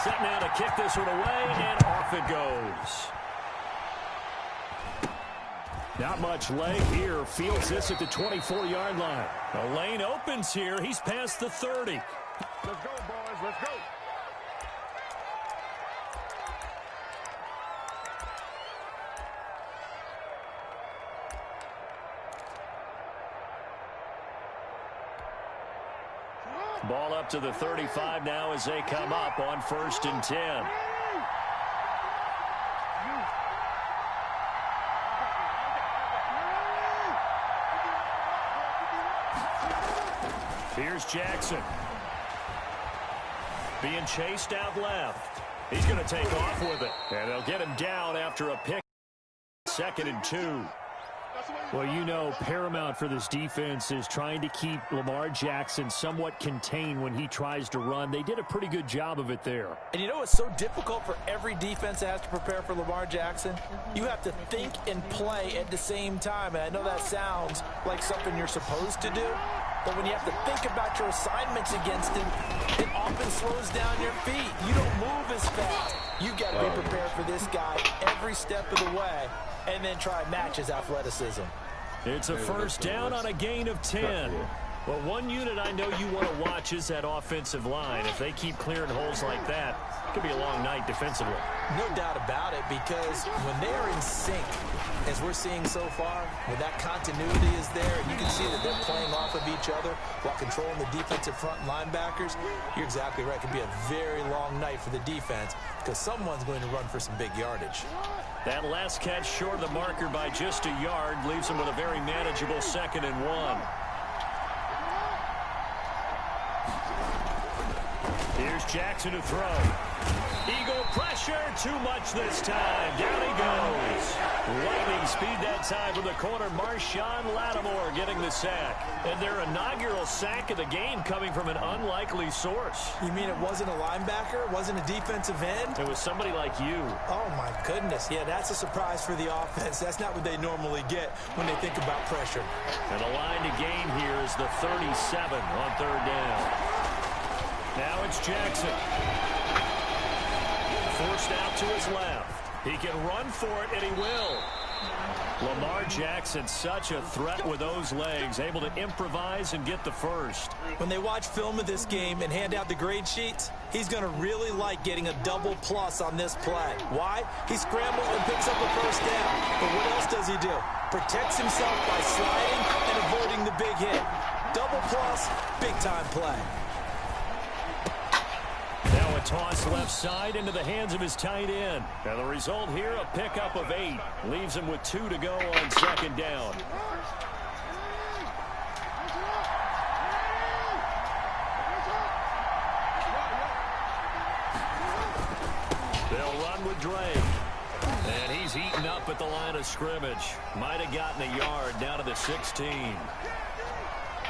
Set now to kick this one away, and off it goes. Not much leg here. Fields this at the 24-yard line. The lane opens here. He's past the 30. Let's go, boys. Let's go. Ball up to the 35 now as they come up on 1st and 10. Here's Jackson. Being chased out left. He's going to take off with it. And they'll get him down after a pick. 2nd and 2. Well, you know, paramount for this defense is trying to keep Lamar Jackson somewhat contained when he tries to run. They did a pretty good job of it there. And you know it's so difficult for every defense that has to prepare for Lamar Jackson? You have to think and play at the same time. And I know that sounds like something you're supposed to do. But when you have to think about your assignments against him, it often slows down your feet. You don't move as fast. You've got to be prepared for this guy every step of the way and then try and match his athleticism. It's a 1st down on a gain of 10. Well, one unit I know you want to watch is that offensive line. If they keep clearing holes like that, it could be a long night defensively. No doubt about it, because when they are in sync, as we're seeing so far, when that continuity is there, and you can see that they're playing off of each other while controlling the defensive front linebackers, you're exactly right. It could be a very long night for the defense because someone's going to run for some big yardage. That last catch short of the marker by just a yard leaves them with a very manageable 2nd and 1. Here's Jackson to throw. Eagle pressure, too much this time. Down he goes. Lightning speed that time from the corner. Marshawn Lattimore getting the sack. And their inaugural sack of the game coming from an unlikely source. You mean it wasn't a linebacker? It wasn't a defensive end? It was somebody like you. Oh, my goodness. Yeah, that's a surprise for the offense. That's not what they normally get when they think about pressure. And the line to gain here is the 37 on 3rd down. Now it's Jackson. Forced out to his left. He can run for it, and he will. Lamar Jackson, such a threat with those legs, able to improvise and get the 1st. When they watch film of this game and hand out the grade sheets, he's going to really like getting a double plus on this play. Why? He scrambles and picks up a 1st down. But what else does he do? Protects himself by sliding and avoiding the big hit. Double plus, big-time play. Now a toss left side into the hands of his tight end. Now the result here, a pickup of 8. Leaves him with 2 to go on 2nd down. They'll run with Drake. And he's eaten up at the line of scrimmage. Might have gotten a yard down to the 16.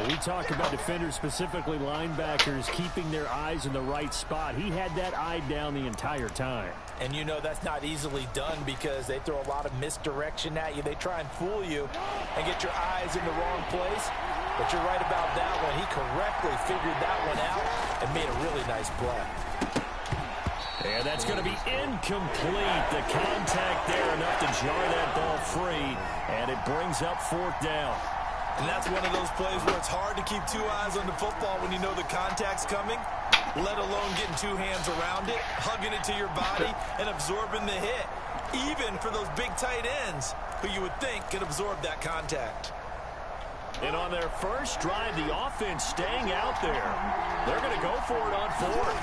We talk about defenders, specifically linebackers, keeping their eyes in the right spot. He had that eye down the entire time. And you know that's not easily done because they throw a lot of misdirection at you. They try and fool you and get your eyes in the wrong place. But you're right about that one. He correctly figured that one out and made a really nice play. And that's going to be incomplete. The contact there enough to jar that ball free. And it brings up 4th down. And that's one of those plays where it's hard to keep 2 eyes on the football when you know the contact's coming, let alone getting 2 hands around it, hugging it to your body, and absorbing the hit, even for those big tight ends who you would think could absorb that contact. And on their first drive, the offense staying out there. They're going to go for it on 4th.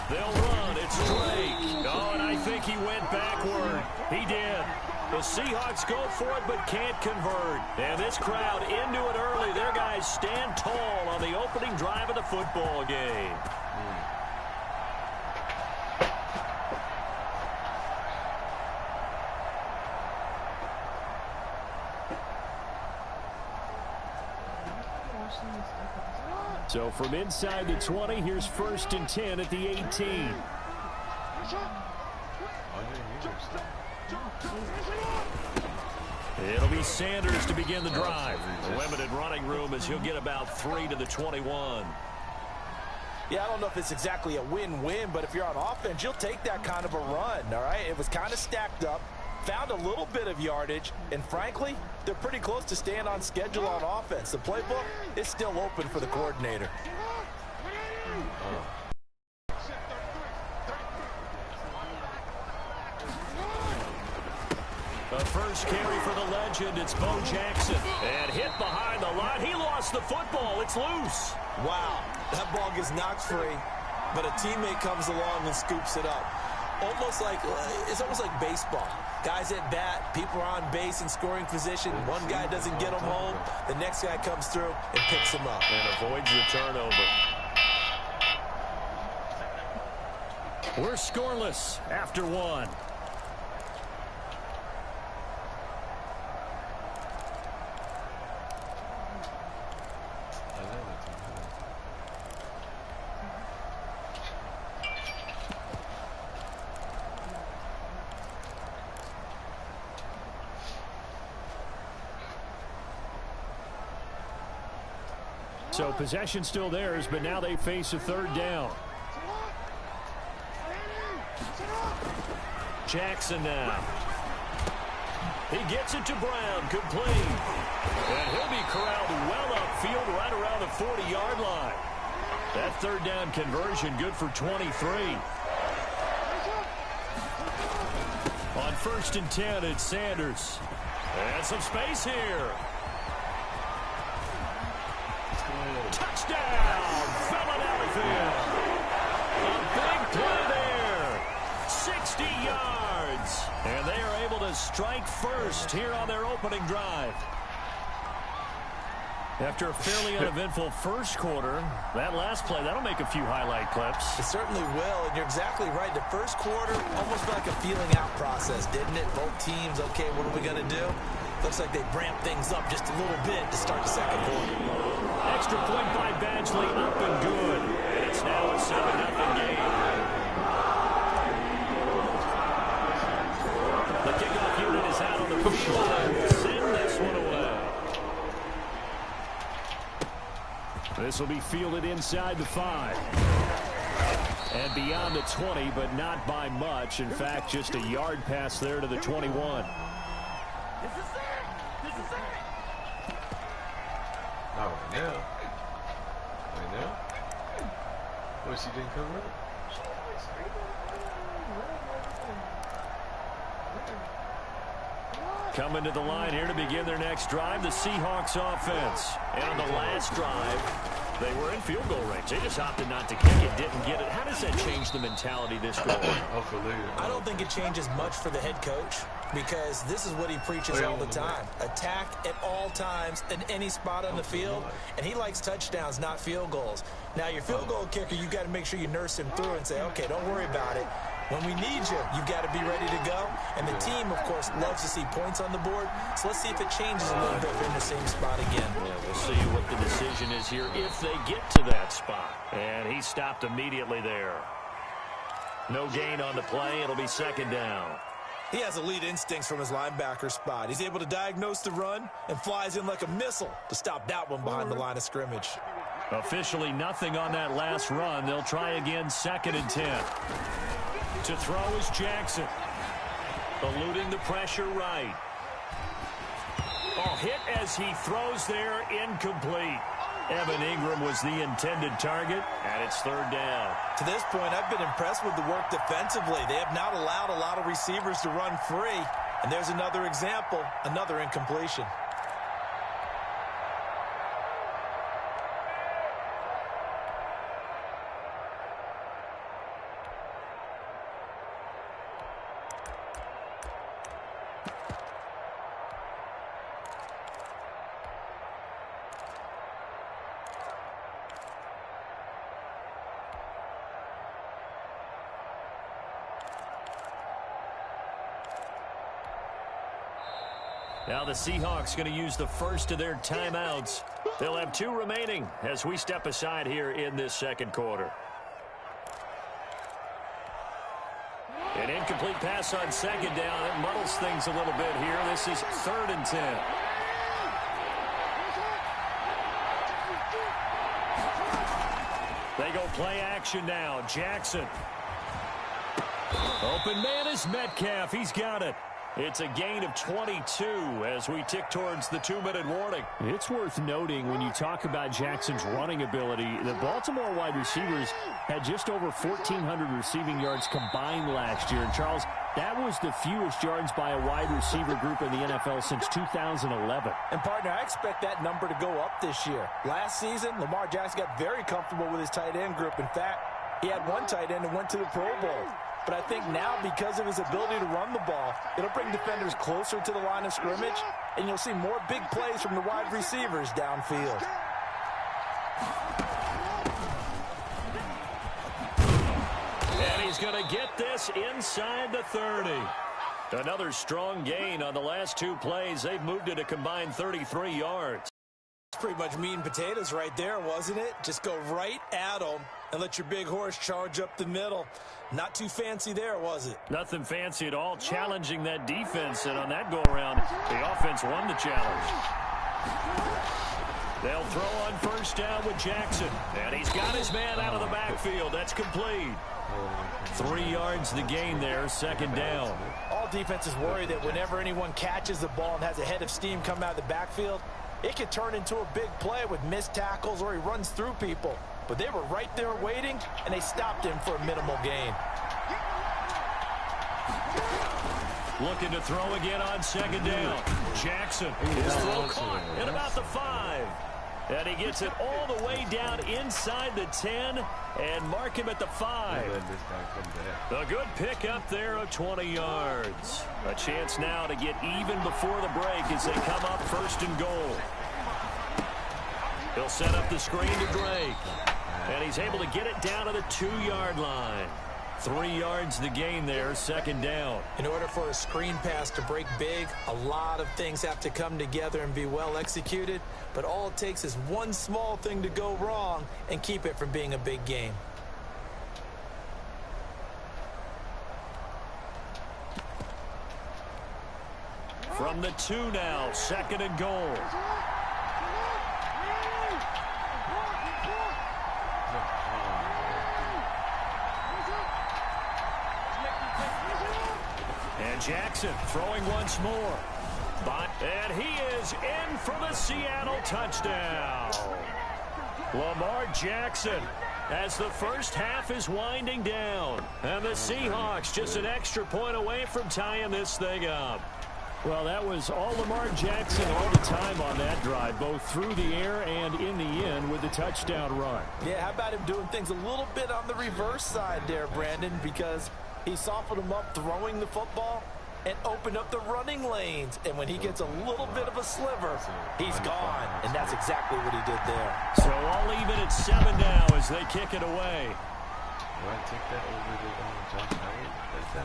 They'll run. It's Drake. Oh, and I think he went backward. He did. The Seahawks go for it but can't convert. And this crowd into it early. Their guys stand tall on the opening drive of the football game. So from inside the 20, here's 1st and 10 at the 18. It'll be Sanders to begin the drive. Limited running room as he'll get about 3 to the 21. Yeah, I don't know if it's exactly a win-win, but if you're on offense, you'll take that kind of a run, all right? It was kind of stacked up, found a little bit of yardage, and frankly, they're pretty close to staying on schedule on offense. The playbook is still open for the coordinator. The first carry for the legend, it's Bo Jackson. And hit behind the line. He lost the football. It's loose. Wow, that ball gets knocked free, but a teammate comes along and scoops it up. It's almost like baseball. Guys at bat, people are on base in scoring position. One guy doesn't get them home. The next guy comes through and picks them up. And avoids the turnover. We're scoreless after one. So possession still theirs, but now they face a third down. Jackson now. He gets it to Brown, complete. And he'll be corralled well upfield right around the 40-yard line. That third down conversion good for 23. On 1st and 10, it's Sanders. And some space here. Touchdown, Philadelphia. A big play there. 60 yards. And they are able to strike first here on their opening drive. After a fairly uneventful first quarter, that last play, that'll make a few highlight clips. It certainly will, and you're exactly right. The first quarter almost like a feeling out process, didn't it? Both teams, okay, what are we going to do? Looks like they ramped things up just a little bit to start the second quarter. Extra point by Badgley, up and good. And it's now a 7-0 game. The kickoff unit is out on the field. Send this one away. This will be fielded inside the 5. And beyond the 20, but not by much. In fact, just a yard pass there to the 21. Oh, now. Right now? What, she didn't cover it? Coming to the line here to begin their next drive, the Seahawks offense. And on the last drive, they were in field goal range. They just opted not to kick it, didn't get it. How does that change the mentality this goal? I don't think it changes much for the head coach because this is what he preaches all the time. Attack at all times in any spot on the field, and he likes touchdowns, not field goals. Now, your field goal kicker, you've got to make sure you nurse him through and say, okay, don't worry about it. When we need you, you've got to be ready to go. And the team, of course, loves to see points on the board. So let's see if it changes a little bit if they're in the same spot again. Yeah, we'll see what the decision is here if they get to that spot. And he stopped immediately there. No gain on the play. It'll be second down. He has elite instincts from his linebacker spot. He's able to diagnose the run and flies in like a missile to stop that one behind the line of scrimmage. Officially nothing on that last run. They'll try again, 2nd and 10. To throw is Jackson. Eluding the pressure right. Oh, hit as he throws there, incomplete. Evan Ingram was the intended target, and it's 3rd down. To this point, I've been impressed with the work defensively. They have not allowed a lot of receivers to run free. And there's another example, another incompletion. Now the Seahawks going to use the first of their timeouts. They'll have 2 remaining as we step aside here in this second quarter. An incomplete pass on 2nd down. It muddles things a little bit here. This is 3rd and 10. They go Play action now. Jackson. Open man is Metcalf. He's got it. It's a gain of 22 as we tick towards the 2-minute warning. It's worth noting when you talk about Jackson's running ability, the Baltimore wide receivers had just over 1,400 receiving yards combined last year. And, Charles, that was the fewest yards by a wide receiver group in the NFL since 2011. And, partner, I expect that number to go up this year. Last season, Lamar Jackson got very comfortable with his tight end group. In fact, he had one tight end and went to the Pro Bowl. But I think now, because of his ability to run the ball, it'll bring defenders closer to the line of scrimmage, and you'll see more big plays from the wide receivers downfield. And he's going to get this inside the 30. Another strong gain on the last two plays. They've moved it a combined 33 yards. Pretty much meat and potatoes right there, wasn't it? Just go right at them and let your big horse charge up the middle. Not too fancy there, was it? Nothing fancy at all, challenging that defense, and on that go-around, the offense won the challenge. They'll throw on first down with Jackson, and he's got his man out of the backfield. That's complete. 3 yards the gain there, second down. All defenses worry that whenever anyone catches the ball and has a head of steam come out of the backfield, it could turn into a big play with missed tackles or he runs through people. But they were right there waiting, and they stopped him for a minimal gain. Looking to throw again on second down. Jackson, his throw caught at about the 5. And he gets it all the way down inside the 10 and mark him at the 5. A good pick up there of 20 yards. A chance now to get even before the break as they come up first and goal. He'll set up the screen to Drake. And he's able to get it down to the 2-yard line. 3 yards the gain there, second down. In order for a screen pass to break big, a lot of things have to come together and be well executed. But all it takes is one small thing to go wrong and keep it from being a big game. From the 2 now, second and goal. And Jackson throwing once more. And he is in for the Seattle touchdown. Lamar Jackson as the first half is winding down. And the Seahawks just an extra point away from tying this thing up. Well, that was all Lamar Jackson all the time on that drive, both through the air and in the end with the touchdown run. Yeah, how about him doing things a little bit on the reverse side there, Brandon, because he softened him up throwing the football and opened up the running lanes. And when he gets a little bit of a sliver, he's gone. And that's exactly what he did there. So all even at 7 now as they kick it away.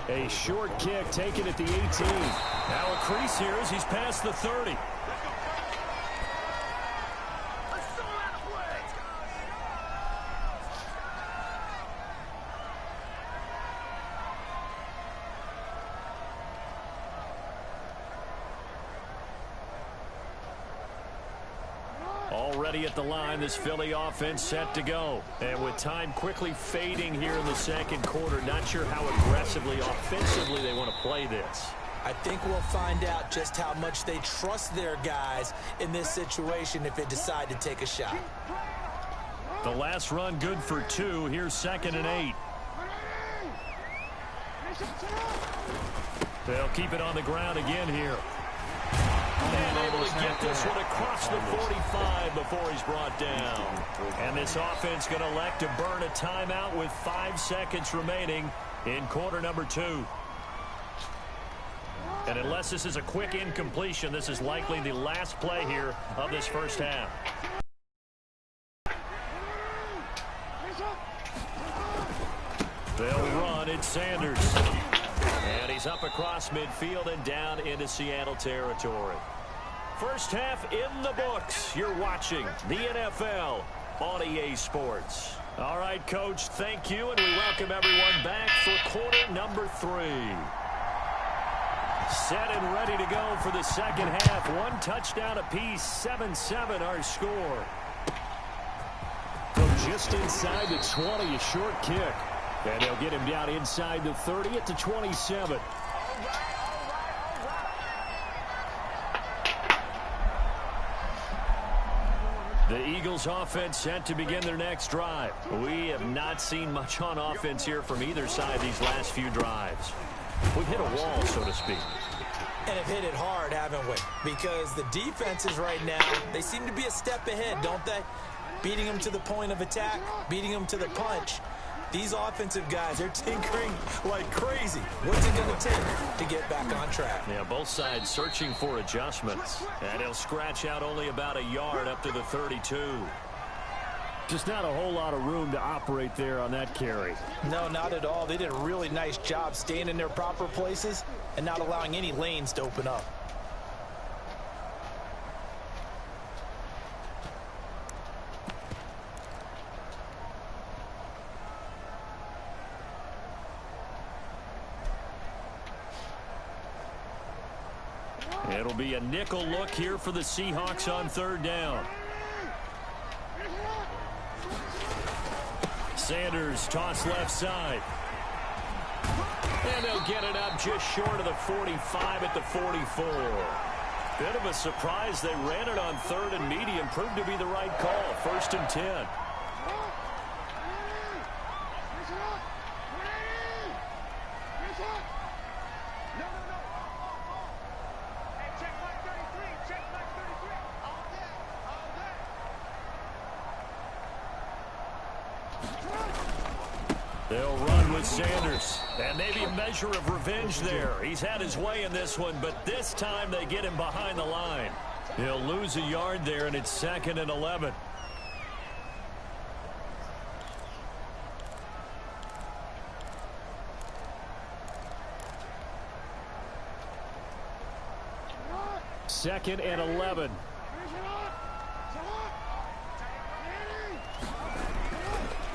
A short kick taken at the 18. Now a crease here as he's past the 30. Already at the line, this Philly offense set to go. And with time quickly fading here in the second quarter, not sure how aggressively, offensively they want to play this. I think we'll find out just how much they trust their guys in this situation if they decide to take a shot. The last run good for 2. Here's second and 8. They'll keep it on the ground again here. And able to get this one across the 45 before he's brought down. And this offense going to elect to burn a timeout with 5 seconds remaining in quarter number 2. And unless this is a quick incompletion, this is likely the last play here of this first half. They'll run. It's Sanders. And he's up across midfield and down into Seattle territory. First half in the books. You're watching the NFL on EA Sports. All right, Coach, thank you, and we welcome everyone back for quarter number 3. Set and ready to go for the second half. 1 touchdown apiece, 7-7 our score. Coach Just inside the 20, a short kick. And they'll get him down inside the 30 at the 27. The Eagles offense set to begin their next drive. We have not seen much on offense here from either side these last few drives. We've hit a wall, so to speak. And have hit it hard, haven't we? Because the defenses right now, they seem to be a step ahead, don't they? Beating them to the point of attack, beating them to the punch. These offensive guys, they're tinkering like crazy. What's it going to take to get back on track? Yeah, both sides searching for adjustments. And he'll scratch out only about a yard up to the 32. Just not a whole lot of room to operate there on that carry. No, not at all. They did a really nice job staying in their proper places and not allowing any lanes to open up. It'll be a nickel look here for the Seahawks on third down. Sanders toss left side. And they'll get it up just short of the 45 at the 44. Bit of a surprise. They ran it on third and medium. Proved to be the right call. 1st and 10. They'll run with Sanders. And maybe a measure of revenge there. He's had his way in this one, but this time they get him behind the line. He'll lose a yard there, and it's 2nd and 11. Second and 11.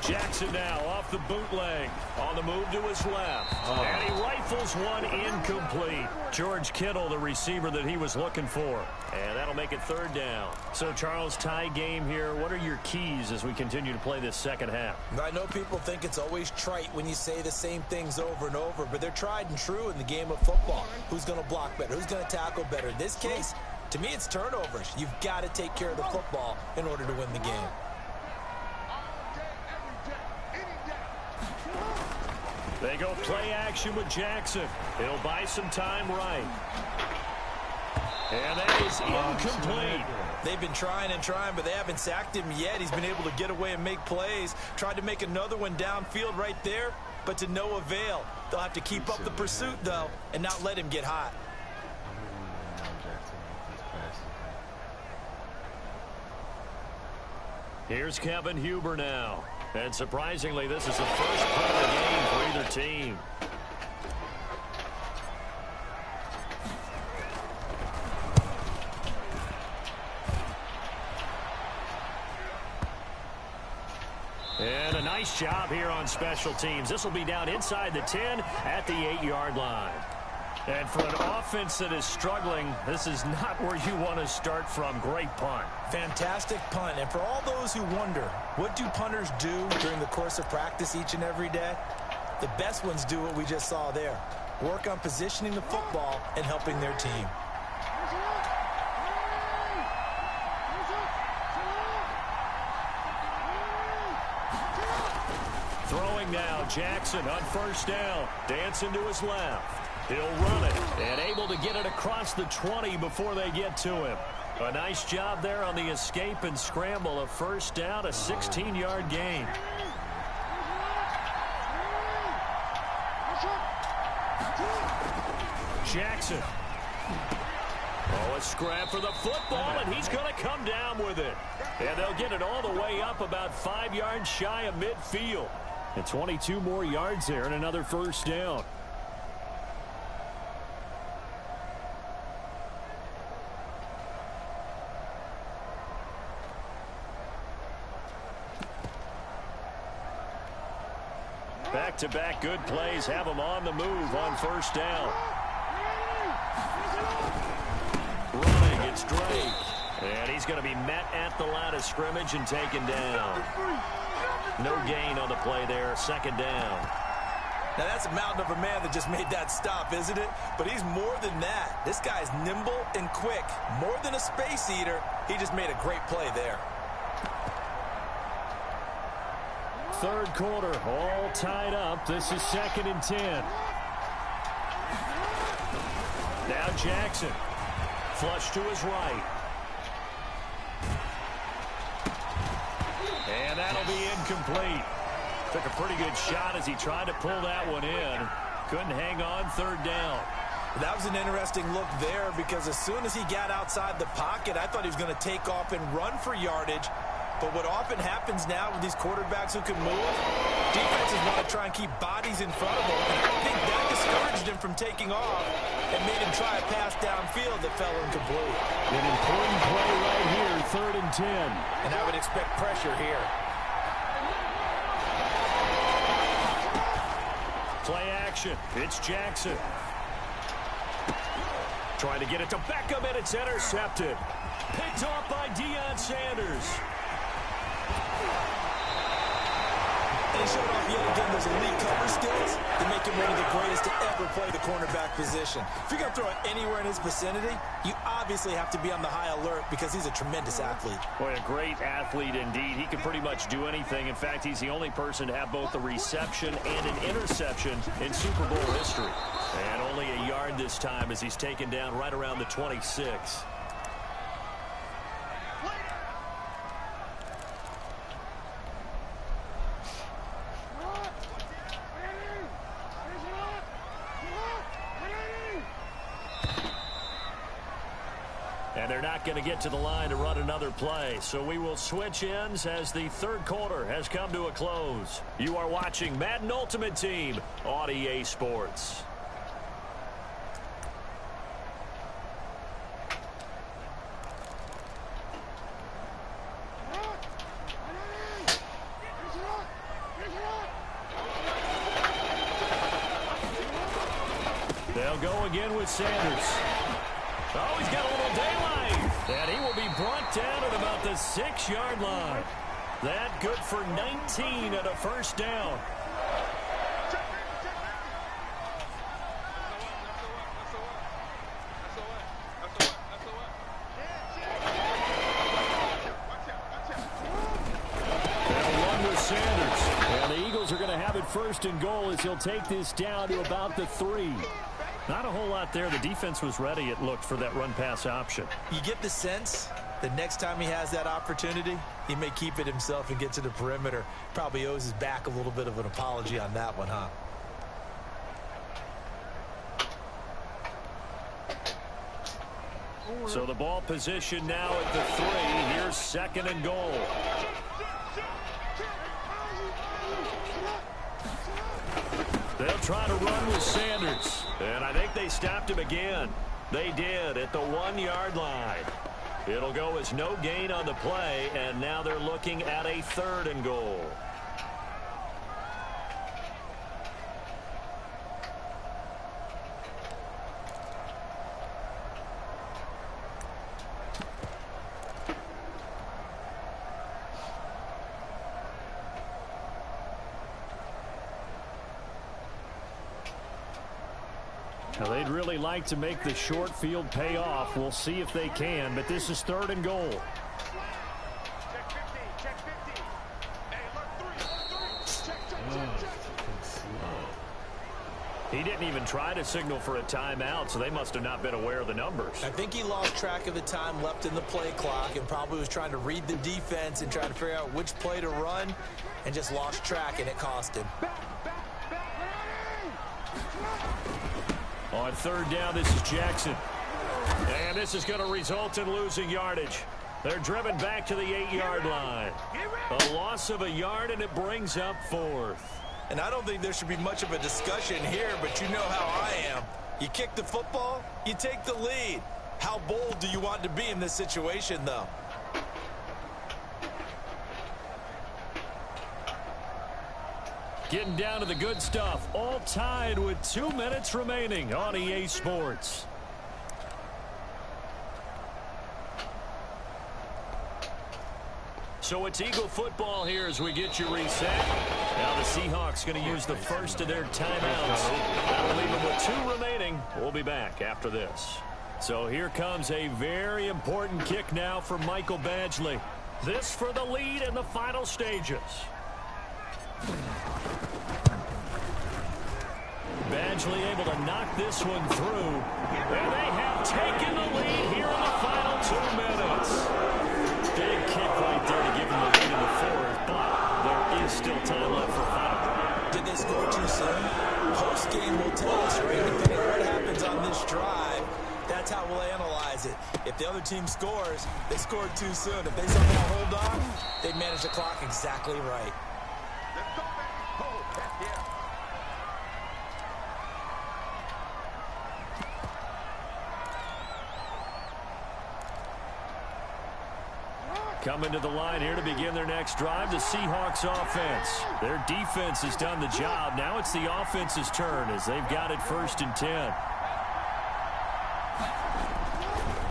Jackson now off the bootleg. On the move to his left. And he rifles one incomplete. George Kittle, the receiver that he was looking for. And that'll make it 3rd down. So, Charles, tie game here. What are your keys as we continue to play this second half? I know people think it's always trite when you say the same things over and over, but they're tried and true in the game of football. Who's going to block better? Who's going to tackle better? In this case, to me, it's turnovers. You've got to take care of the football in order to win the game. They go play action with Jackson. It'll buy some time right. And that is incomplete. They've been trying and trying, but they haven't sacked him yet. He's been able to get away and make plays. Tried to make another one downfield right there, but to no avail. They'll have to keep up the pursuit, though, and not let him get hot. Here's Kevin Huber now. And surprisingly, this is the first punt of the game for either team. And a nice job here on special teams. This will be down inside the 10 at the 8-yard line. And for an offense that is struggling, this is not where you want to start from. Great punt. Fantastic punt. And for all those who wonder, what do punters do during the course of practice each and every day? The best ones do what we just saw there. Work on positioning the football and helping their team. Throwing now, Jackson on 1st down. Dancing to his left. He'll run it and able to get it across the 20 before they get to him. A nice job there on the escape and scramble. A 1st down, a 16-yard gain. Jackson. Oh, a scrap for the football, and he's going to come down with it. And they'll get it all the way up about 5 yards shy of midfield. And 22 more yards there and another 1st down. Back-to-back good plays have him on the move on 1st down. Running, it's Drake. And he's going to be met at the line of scrimmage and taken down. No gain on the play there. Second down. Now, that's a mountain of a man that just made that stop, isn't it? But he's more than that. This guy's nimble and quick. More than a space eater, he just made a great play there. Third quarter, all tied up. This is 2nd and 10. Now Jackson. Flush to his right. And that'll be incomplete. Took a pretty good shot as he tried to pull that one in. Couldn't hang on. Third down. That was an interesting look there because as soon as he got outside the pocket, I thought he was going to take off and run for yardage. But what often happens now with these quarterbacks who can move, defenses want to try and keep bodies in front of them. And I think that discouraged him from taking off and made him try a pass downfield that fell incomplete. An important play right here, 3rd and 10. And I would expect pressure here. Play action. It's Jackson. Trying to get it to Beckham, and it's intercepted. Picked off by Deion Sanders. And he showed off yet again those elite cover skills that make him one of the greatest to ever play the cornerback position. If you're going to throw it anywhere in his vicinity, you obviously have to be on the high alert because he's a tremendous athlete. Boy, a great athlete indeed. He can pretty much do anything. In fact, he's the only person to have both a reception and an interception in Super Bowl history. And only a yard this time as he's taken down right around the 26. And they're not going to get to the line to run another play. So we will switch ends as the third quarter has come to a close. You are watching Madden Ultimate Team on EA Sports. They'll go again with Sanders. Oh, he's got a little daylight. And he will be brought down at about the 6-yard line. That good for 19 and a first down. They'll run with Sanders. And the Eagles are going to have it 1st and goal as he'll take this down to about the 3. Not a whole lot there. The defense was ready, it looked, for that run-pass option. You get the sense that next time he has that opportunity, he may keep it himself and get to the perimeter. Probably owes his back a little bit of an apology on that one, huh? So the ball position now at the 3. Here's 2nd and goal. They'll try to run with Sanders. And I think they stopped him again. They did at the 1-yard line. It'll go as no gain on the play, and now they're looking at a 3rd and goal. Now, they'd really like to make the short field pay off. We'll see if they can, but this is 3rd and goal. Check 50, check 50. Hey, look, 3. He didn't even try to signal for a timeout, so they must have not been aware of the numbers. I think he lost track of the time left in the play clock and probably was trying to read the defense and trying to figure out which play to run and just lost track, and it cost him. On 3rd down, this is Jackson. And this is going to result in losing yardage. They're driven back to the 8-yard line. A loss of a yard, and it brings up 4th. And I don't think there should be much of a discussion here, but you know how I am. You kick the football, you take the lead. How bold do you want to be in this situation, though? Getting down to the good stuff. All tied with 2 minutes remaining on EA Sports. So it's Eagle football here as we get you reset. Now the Seahawks going to use the first of their timeouts. That'll leave them with 2 remaining. We'll be back after this. So here comes a very important kick now for Michael Badgley. This for the lead in the final stages. Badgley able to knock this one through. And they have taken the lead here in the final 2 minutes. Big kick right there to give them the lead in the 4th, but there is still time left for final drive. Did they score too soon? Post-game will tell us, right? Depending on what happens on this drive, that's how we'll analyze it. If the other team scores, they scored too soon. If they somehow hold on, they manage the clock exactly right. Let's go, baby. Oh, heck yeah. Coming to the line here to begin their next drive, the Seahawks offense. Their defense has done the job. Now it's the offense's turn as they've got it 1st and 10.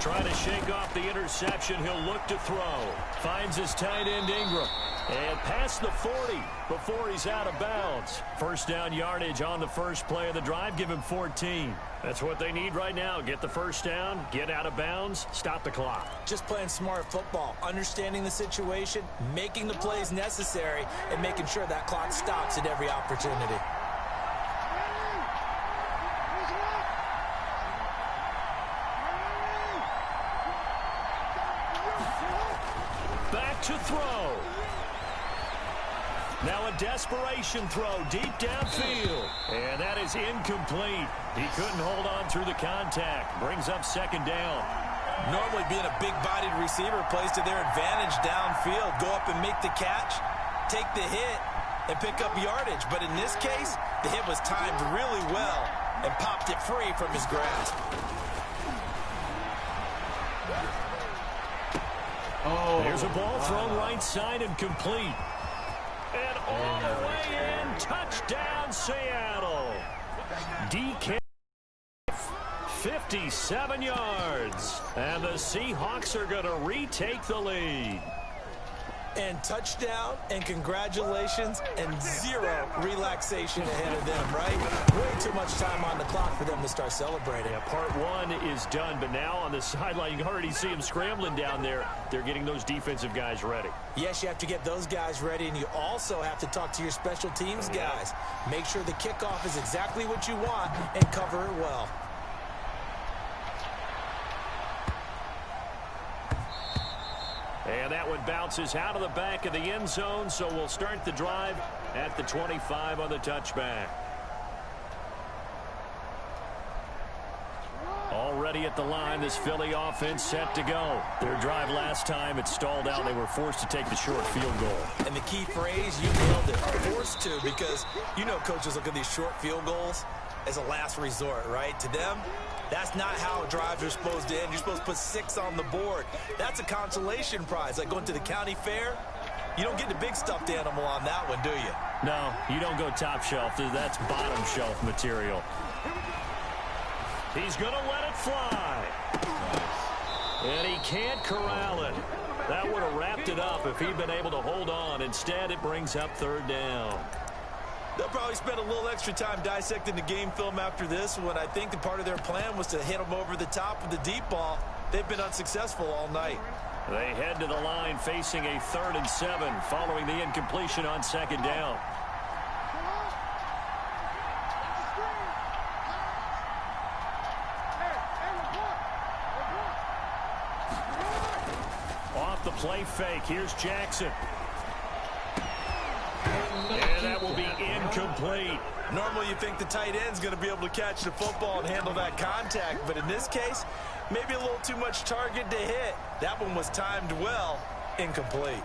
Trying to shake off the interception. He'll look to throw. Finds his tight end Ingram. And past the 40 before he's out of bounds. First down yardage on the first play of the drive. Give him 14. That's what they need right now. Get the first down, get out of bounds, stop the clock. Just playing smart football, understanding the situation, making the plays necessary, and making sure that clock stops at every opportunity. Back to throw. Now a desperation throw deep downfield. And that is incomplete. He couldn't hold on through the contact. Brings up 2nd down. Normally being a big-bodied receiver plays to their advantage downfield. Go up and make the catch, take the hit, and pick up yardage. But in this case, the hit was timed really well and popped it free from his grasp. Oh, There's a ball thrown right side and complete. And all the way in, touchdown Seattle. DK 57 yards. And the Seahawks are going to retake the lead. And touchdown, and congratulations, and 0 relaxation ahead of them, right? Way too much time on the clock for them to start celebrating. Yeah, part 1 is done, but now on the sideline, you can already see them scrambling down there. They're getting those defensive guys ready. Yes, you have to get those guys ready, and you also have to talk to your special teams guys. Make sure the kickoff is exactly what you want and cover it well. And that one bounces out of the back of the end zone, so we'll start the drive at the 25 on the touchback. Already at the line, this Philly offense set to go. Their drive last time, it stalled out. They were forced to take the short field goal. And the key phrase, you nailed it, forced to, because you know coaches look at these short field goals as a last resort, right? To them, that's not how drives are supposed to end. You're supposed to put 6 on the board. That's a consolation prize, like going to the county fair. You don't get the big stuffed animal on that one, do you? No, you don't go top shelf. That's bottom shelf material. He's going to let it fly. And he can't corral it. That would have wrapped it up if he'd been able to hold on. Instead, it brings up 3rd down. They'll probably spend a little extra time dissecting the game film after this one. I think the part of their plan was to hit them over the top with the deep ball. They've been unsuccessful all night. They head to the line facing a 3rd and 7 following the incompletion on 2nd down. Off the play fake. Here's Jackson. And that will be incomplete. Normally you think the tight end's going to be able to catch the football and handle that contact, but in this case, maybe a little too much target to hit. That one was timed well, incomplete.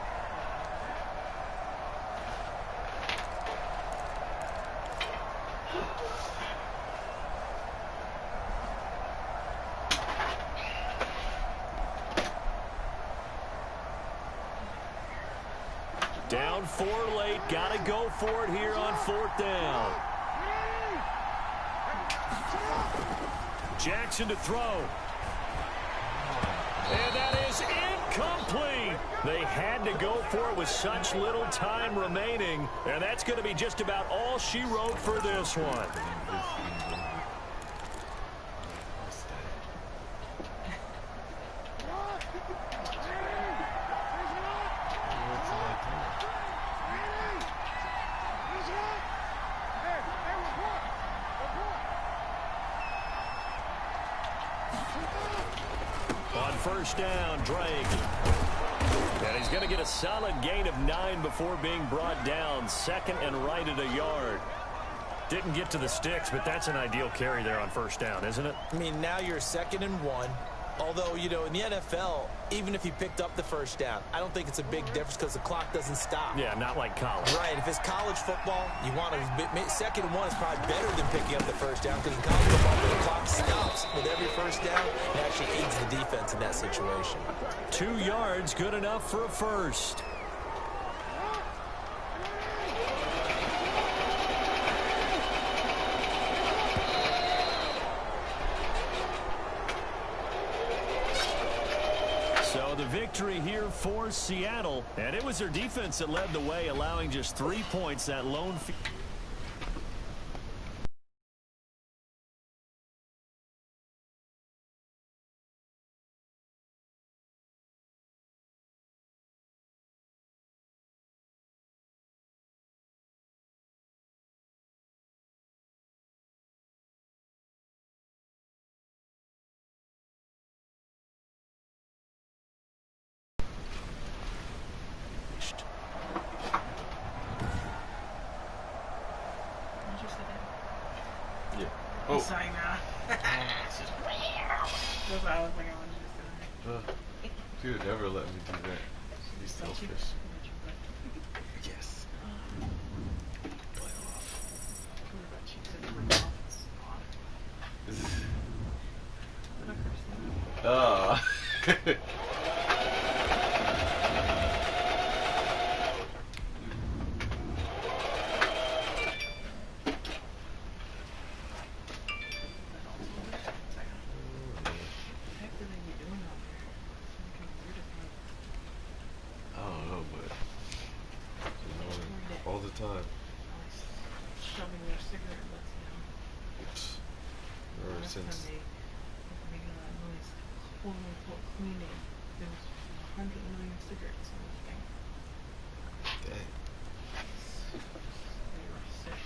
Down 4 late. Got to go for it here on 4th down. Jackson to throw. And that is complete. They had to go for it with such little time remaining, and that's going to be just about all she wrote for this one. On first down, Drake. And he's going to get a solid gain of 9 before being brought down. Second and right at a yard. Didn't get to the sticks, but that's an ideal carry there on first down, isn't it? I mean, now you're 2nd and 1. Although, you know, in the NFL, even if he picked up the first down, I don't think it's a big difference because the clock doesn't stop. Yeah, not like college. Right. If it's college football, you want to 2nd and 1 is probably better than picking up the first down because in college football, the clock stops with every first down. It actually aids the defense in that situation. 2 yards, good enough for a first. So the victory here for Seattle, and it was their defense that led the way, allowing just 3 points, that lone field. Oh. Sorry, now. That's why I was like, I wanted you to sit there. She would never let me do that. She's selfish. Yes. Oh. All the time. Shoving their cigarette butts down. Ever Last since. time they were making a lot of noise, quote unquote cleaning, there was 100 million cigarettes on the thing. Dang. They were sick.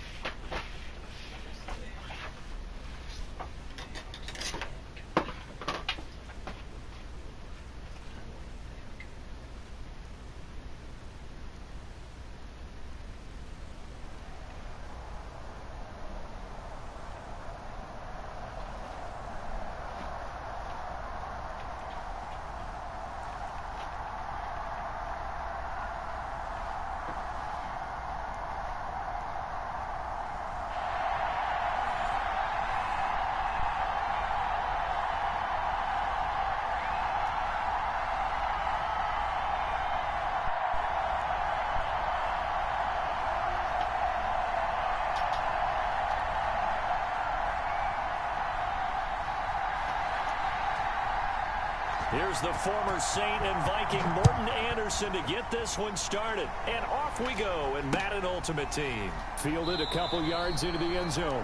Here's the former Saint and Viking Morton Anderson to get this one started. And off we go in Madden Ultimate Team. Fielded a couple yards into the end zone.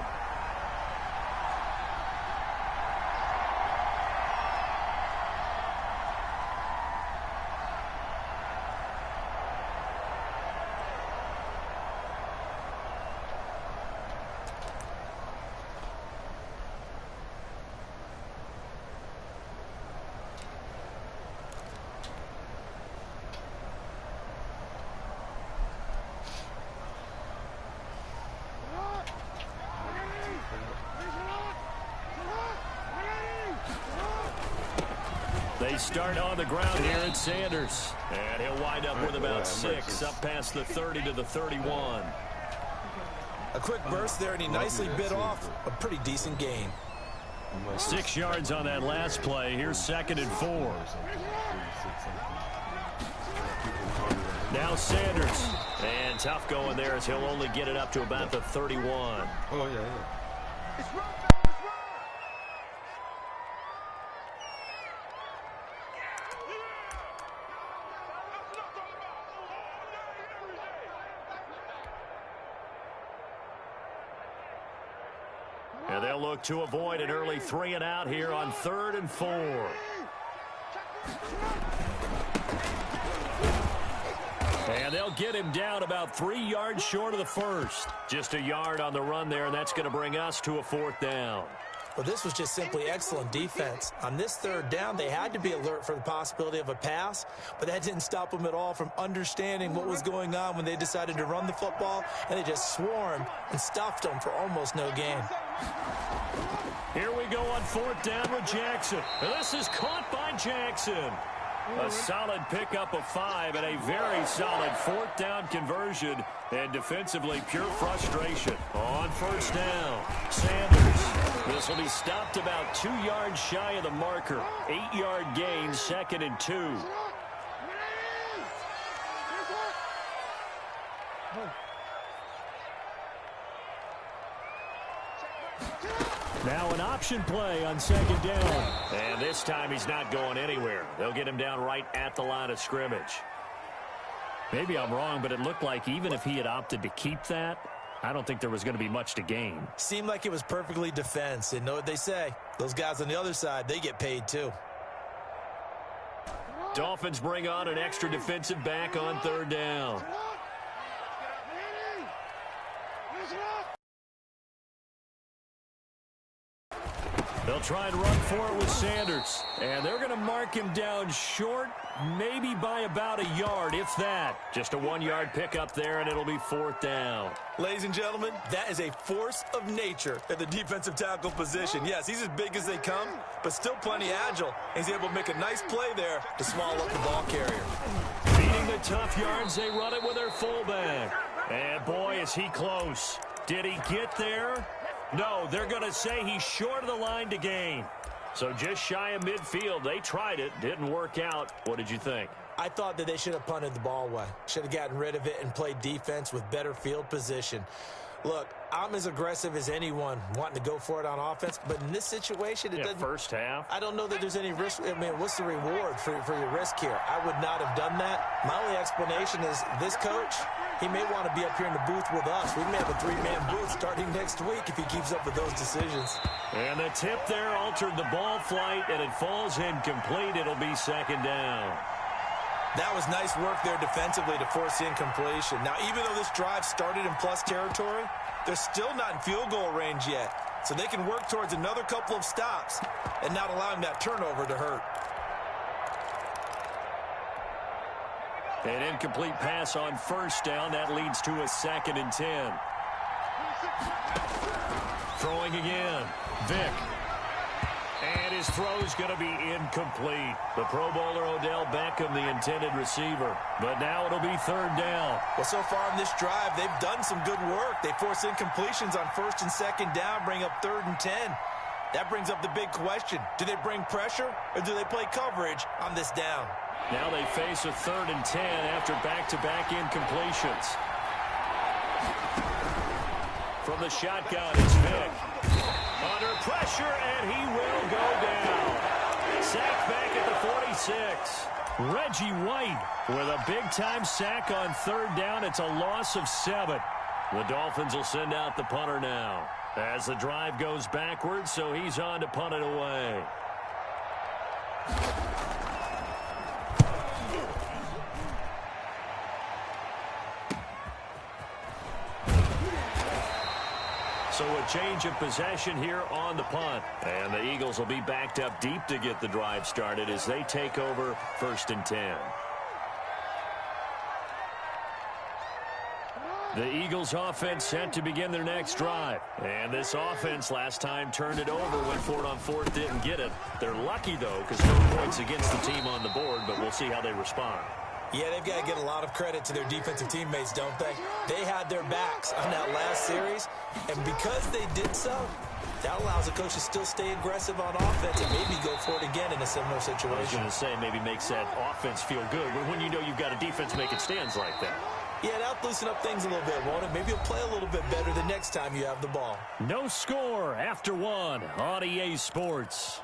They start on the ground here at Sanders. And he'll wind up with about 6, up past the 30 to the 31. A quick burst there, and he nicely bit off a pretty decent gain. 6 yards on that last play. Here's 2nd and 4. Now Sanders. And tough going there as he'll only get it up to about the 31. Oh, yeah. And they'll look to avoid an early 3 and out here on 3rd and 4. And they'll get him down about 3 yards short of the first. Just a yard on the run there, and that's going to bring us to a 4th down. Well, this was just simply excellent defense. On this 3rd down, they had to be alert for the possibility of a pass, but that didn't stop them at all from understanding what was going on when they decided to run the football, and they just swarmed and stuffed them for almost no gain. Here we go on 4th down with Jackson. And this is caught by Jackson. A solid pickup of 5 and a very solid 4th down conversion. And defensively, pure frustration. On 1st down, Sanders. This will be stopped about 2 yards shy of the marker. 8-yard gain, 2nd and 2. Now an option play on 2nd down. And this time he's not going anywhere. They'll get him down right at the line of scrimmage. Maybe I'm wrong, but it looked like even if he had opted to keep that, I don't think there was going to be much to gain. Seemed like it was perfectly defense. And know what they say? Those guys on the other side, they get paid too. Dolphins bring on an extra defensive back on 3rd down. They'll try and run for it with Sanders. And they're going to mark him down short, maybe by about a yard, if that. Just a 1-yard pickup there, and it'll be 4th down. Ladies and gentlemen, that is a force of nature at the defensive tackle position. Yes, he's as big as they come, but still plenty agile. He's able to make a nice play there to swallow up the ball carrier. Beating the tough yards, they run it with their fullback. And boy, is he close. Did he get there? No, they're going to say he's short of the line to gain. So just shy of midfield. They tried it. Didn't work out. What did you think? I thought that they should have punted the ball away. Should have gotten rid of it and played defense with better field position. Look, I'm as aggressive as anyone wanting to go for it on offense, but in this situation, it doesn't. First half. I don't know that there's any risk. I mean, what's the reward for your risk here? I would not have done that. My only explanation is this coach, he may want to be up here in the booth with us. We may have a 3-man booth starting next week if he keeps up with those decisions. And the tip there altered the ball flight, and it falls incomplete. It'll be 2nd down. That was nice work there defensively to force the incompletion. Now, even though this drive started in plus territory, they're still not in field goal range yet. So they can work towards another couple of stops and not allowing that turnover to hurt. An incomplete pass on 1st down. That leads to a 2nd and 10. Throwing again. Vick. And his throw's going to be incomplete. The Pro Bowler Odell Beckham, the intended receiver. But now it'll be 3rd down. Well, so far on this drive, they've done some good work. They force incompletions on 1st and 2nd down, bring up 3rd and 10. That brings up the big question. Do they bring pressure or do they play coverage on this down? Now they face a 3rd and 10 after back-to-back incompletions. From the shotgun, it's Vick. Under pressure, and he will go down. Sacked back at the 46. Reggie White with a big-time sack on 3rd down. It's a loss of 7. The Dolphins will send out the punter now as the drive goes backwards, so he's on to punt it away. So a change of possession here on the punt. And the Eagles will be backed up deep to get the drive started as they take over 1st and 10. The Eagles offense set to begin their next drive. And this offense last time turned it over, went for it on 4th, didn't get it. They're lucky, though, because no points against the team on the board, but we'll see how they respond. Yeah, they've got to get a lot of credit to their defensive teammates, don't they? They had their backs on that last series, and because they did so, that allows the coach to still stay aggressive on offense and maybe go for it again in a similar situation. I was going to say maybe makes that offense feel good, but when you know you've got a defense making stands like that. Yeah, that'll loosen up things a little bit, won't it? Maybe you'll play a little bit better the next time you have the ball. No score after 1 on EA Sports.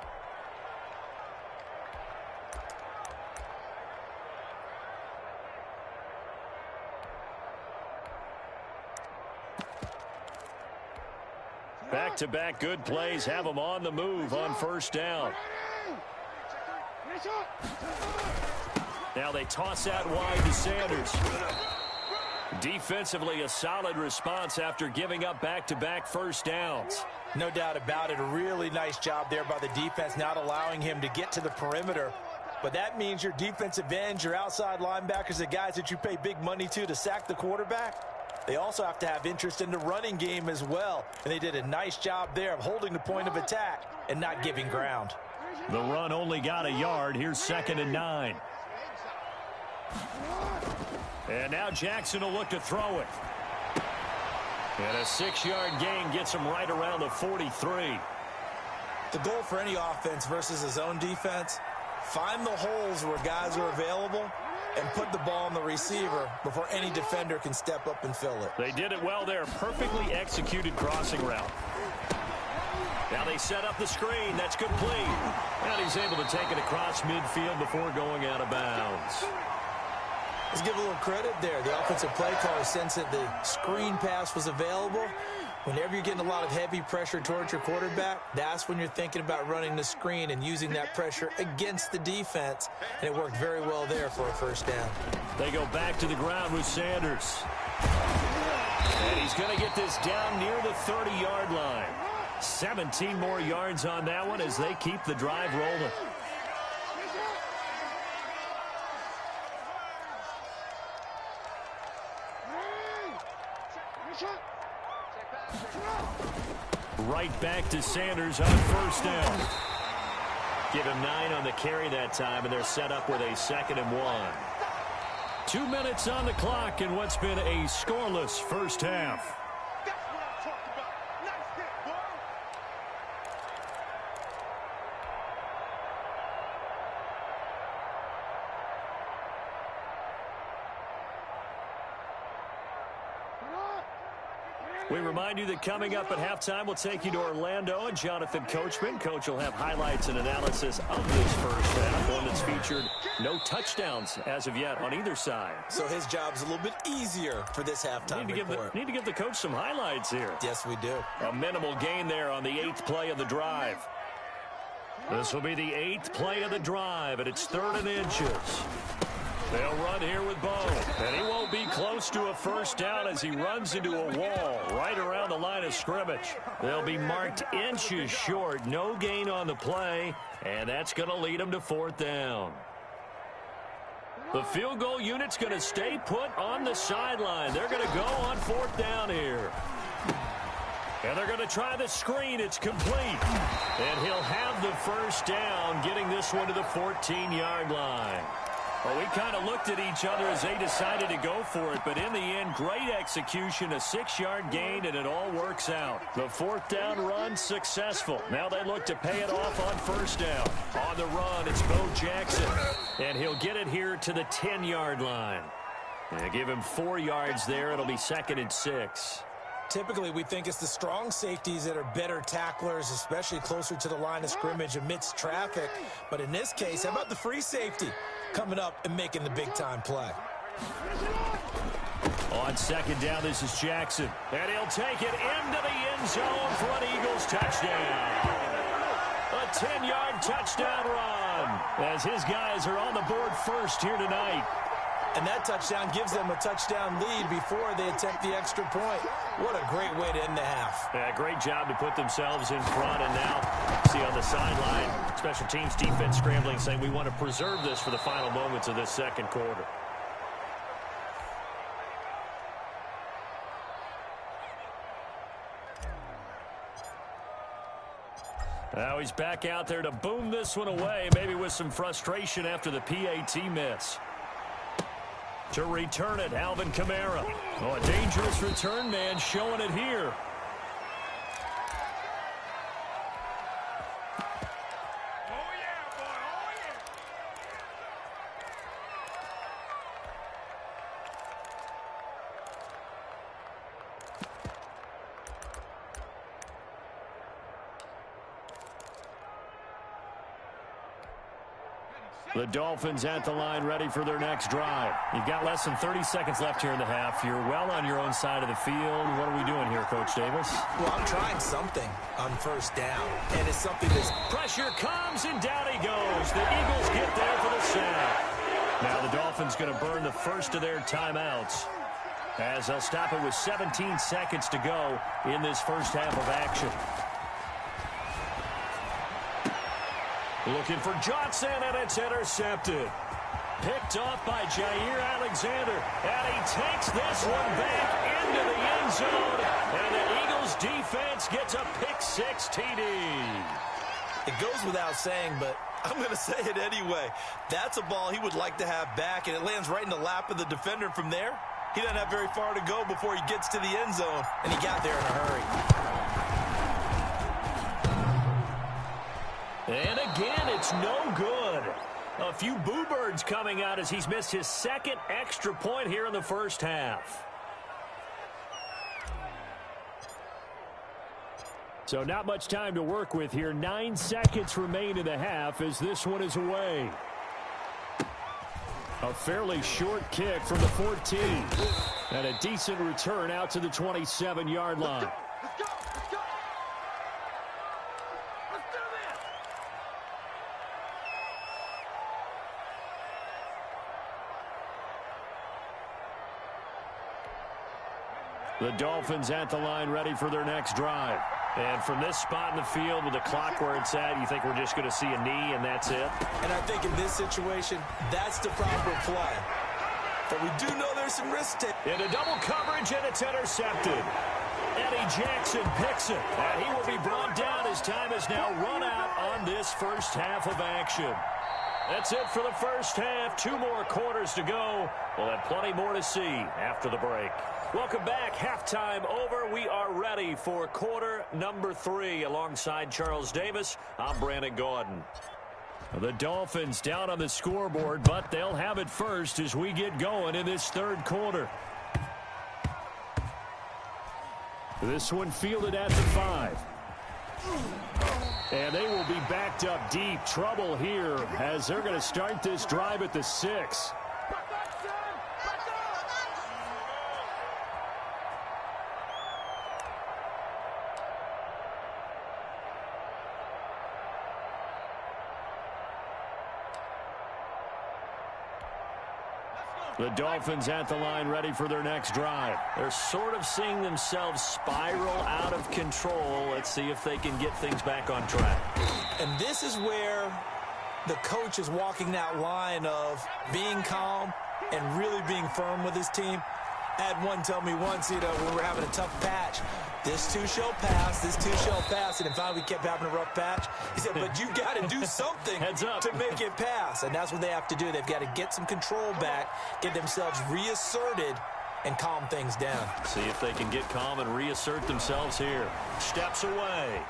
Back Back-to-back good plays have them on the move on first down. Now they toss out wide to Sanders. Defensively, a solid response after giving up back-to-back first downs. No doubt about it. A really nice job there by the defense, not allowing him to get to the perimeter. But that means your defensive ends, your outside linebackers, the guys that you pay big money to sack the quarterback, they also have to have interest in the running game as well. And they did a nice job there of holding the point of attack and not giving ground. The run only got a yard. Here's 2nd and 9. And now Jackson will look to throw it. And a 6-yard gain gets him right around the 43. The goal for any offense versus his own defense, find the holes where guys are available and put the ball on the receiver before any defender can step up and fill it. They did it well there. Perfectly executed crossing route. Now they set up the screen. That's complete. And he's able to take it across midfield before going out of bounds. Let's give a little credit there. The offensive play caller sensed that the screen pass was available. Whenever you're getting a lot of heavy pressure towards your quarterback, that's when you're thinking about running the screen and using that pressure against the defense. And it worked very well there for a first down. They go back to the ground with Sanders. And he's going to get this down near the 30-yard line. 17 more yards on that one as they keep the drive rolling. Right back to Sanders on first down. Give him 9 on the carry that time, and they're set up with a 2nd and 1. 2 minutes on the clock in what's been a scoreless first half. We remind you that coming up at halftime, we'll take you to Orlando and Jonathan Coachman. Coach will have highlights and analysis of this first half, one that's featured no touchdowns as of yet on either side. So his job's a little bit easier for this halftime report. Need to give the coach some highlights here. Yes, we do. A minimal gain there on the 8th play of the drive. This will be the 8th play of the drive, and it's 3rd and inches. They'll run here with Bo, and he won't be close to a first down as he runs into a wall right around the line of scrimmage. They'll be marked inches short, no gain on the play, and that's going to lead them to 4th down. The field goal unit's going to stay put on the sideline. They're going to go on 4th down here. And they're going to try the screen. It's complete. And he'll have the first down, getting this one to the 14-yard line. Well, we kind of looked at each other as they decided to go for it, but in the end, great execution, a 6-yard gain, and it all works out. The 4th down run successful. Now they look to pay it off on first down. On the run, it's Bo Jackson, and he'll get it here to the 10-yard line. And give him 4 yards there. It'll be 2nd and 6. Typically, we think it's the strong safeties that are better tacklers, especially closer to the line of scrimmage amidst traffic. But in this case, how about the free safety coming up and making the big-time play? On 2nd down, this is Jackson. And he'll take it into the end zone for an Eagles touchdown. A 10-yard touchdown run as his guys are on the board first here tonight. And that touchdown gives them a touchdown lead before they attempt the extra point. What a great way to end the half. Yeah, great job to put themselves in front. And now, see on the sideline, special teams defense scrambling, saying we want to preserve this for the final moments of this second quarter. Now he's back out there to boom this one away, maybe with some frustration after the PAT miss. To return it, Alvin Kamara. Oh, a dangerous return man showing it here. The Dolphins at the line ready for their next drive. You've got less than 30 seconds left here in the half. You're well on your own side of the field. What are we doing here, Coach Davis? Well, I'm trying something on first down, and it's something that's... Pressure comes, and down he goes. The Eagles get there for the sack. Now the Dolphins going to burn the first of their timeouts as they'll stop it with 17 seconds to go in this first half of action. Looking for Johnson, and it's intercepted. Picked off by Jair Alexander, and he takes this one back into the end zone, and the Eagles defense gets a pick-6 TD. It goes without saying, but I'm going to say it anyway. That's a ball he would like to have back, and it lands right in the lap of the defender from there. He doesn't have very far to go before he gets to the end zone, and he got there in a hurry. And again, it's no good. A few boo birds coming out as he's missed his second extra point here in the first half. So not much time to work with here. 9 seconds remain in the half as this one is away. A fairly short kick from the 14. And a decent return out to the 27-yard line. The Dolphins at the line ready for their next drive. And from this spot in the field with the clock where it's at, you think we're just going to see a knee and that's it? And I think in this situation, that's the proper play. But we do know there's some risk taken. Into double coverage, and it's intercepted. Eddie Jackson picks it, and he will be brought down. His time is now run out on this first half of action. That's it for the first half. 2 more quarters to go. We'll have plenty more to see after the break. Welcome back. Halftime over. We are ready for quarter number 3. Alongside Charles Davis, I'm Brandon Gaudin. The Dolphins down on the scoreboard, but they'll have it first as we get going in this third quarter. This one fielded at the 5. And they will be backed up deep. Trouble here as they're going to start this drive at the 6. The Dolphins at the line ready for their next drive. They're sort of seeing themselves spiral out of control. Let's see if they can get things back on track. And this is where the coach is walking that line of being calm and really being firm with his team. I had one tell me once, when we were having a tough patch, this too shall pass, this too shall pass. And finally we kept having a rough patch. He said, but you got to do something Heads up. to make it pass. And that's what they have to do. They've got to get some control back, get themselves reasserted, and calm things down. See if they can get calm and reassert themselves here. Steps away.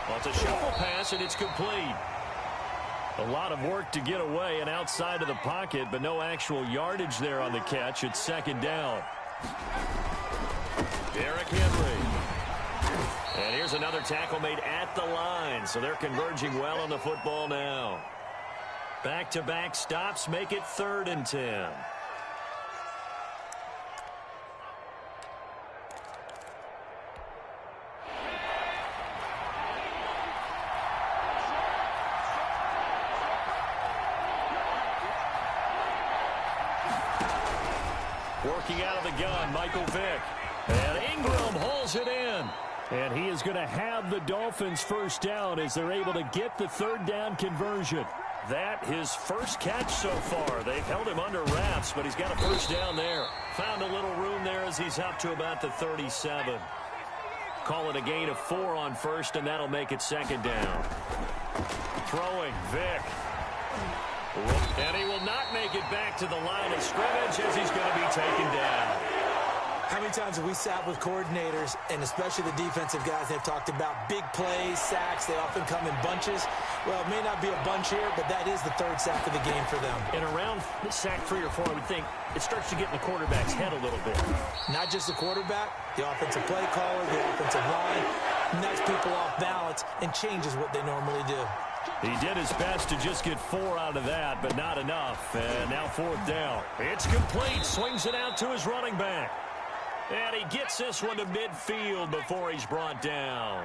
Well, it's a shuffle pass, and it's complete. A lot of work to get away and outside of the pocket, but no actual yardage there on the catch. It's second down. Derrick Henry. And here's another tackle made at the line, so they're converging well on the football now. Back-to-back stops make it 3rd and 10. Working out of the gun, Michael Vick. And Ingram holds it in. And he is going to have the Dolphins first down as they're able to get the 3rd down conversion. That his first catch so far. They've held him under wraps, but he's got a first down there. Found a little room there as he's up to about the 37. Call it a gain of 4 on first, and that'll make it 2nd down. Throwing, Vick. And he will not make it back to the line of scrimmage as he's going to be taken down. How many times have we sat with coordinators, and especially the defensive guys, they've talked about big plays, sacks. They often come in bunches. Well, it may not be a bunch here, but that is the 3rd sack of the game for them. And around sack 3 or 4, I would think it starts to get in the quarterback's head a little bit. Not just the quarterback, the offensive play caller, the offensive line, knocks people off balance and changes what they normally do. He did his best to just get 4 out of that, but not enough. And now 4th down. It's complete. Swings it out to his running back. And he gets this one to midfield before he's brought down.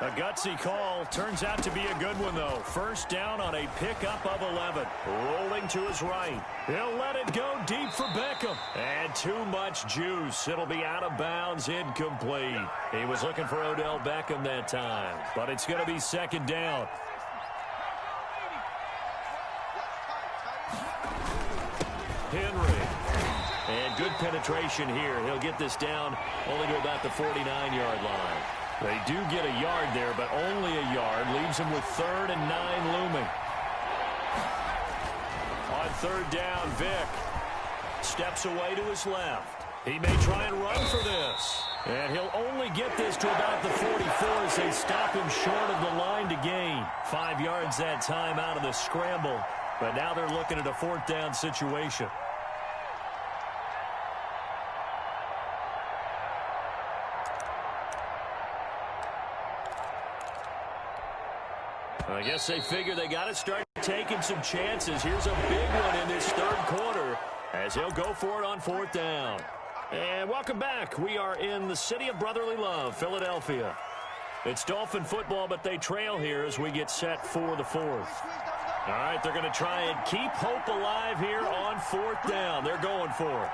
A gutsy call. Turns out to be a good one, though. 1st down on a pickup of 11. Rolling to his right. He'll let it go deep for Beckham. And too much juice. It'll be out of bounds, incomplete. He was looking for Odell Beckham that time. But it's going to be 2nd down. Henry. And good penetration here. He'll get this down only to about the 49-yard line. They do get a yard there, but only a yard. Leaves him with 3rd and 9 looming. On 3rd down, Vick steps away to his left. He may try and run for this. And he'll only get this to about the 44 as they stop him short of the line to gain. 5 yards that time out of the scramble. But now they're looking at a 4th down situation. I guess they figure they got to start taking some chances. Here's a big one in this 3rd quarter as he'll go for it on 4th down. And welcome back. We are in the city of brotherly love, Philadelphia. It's Dolphin football, but they trail here as we get set for the 4th. All right, they're going to try and keep hope alive here on 4th down. They're going for it.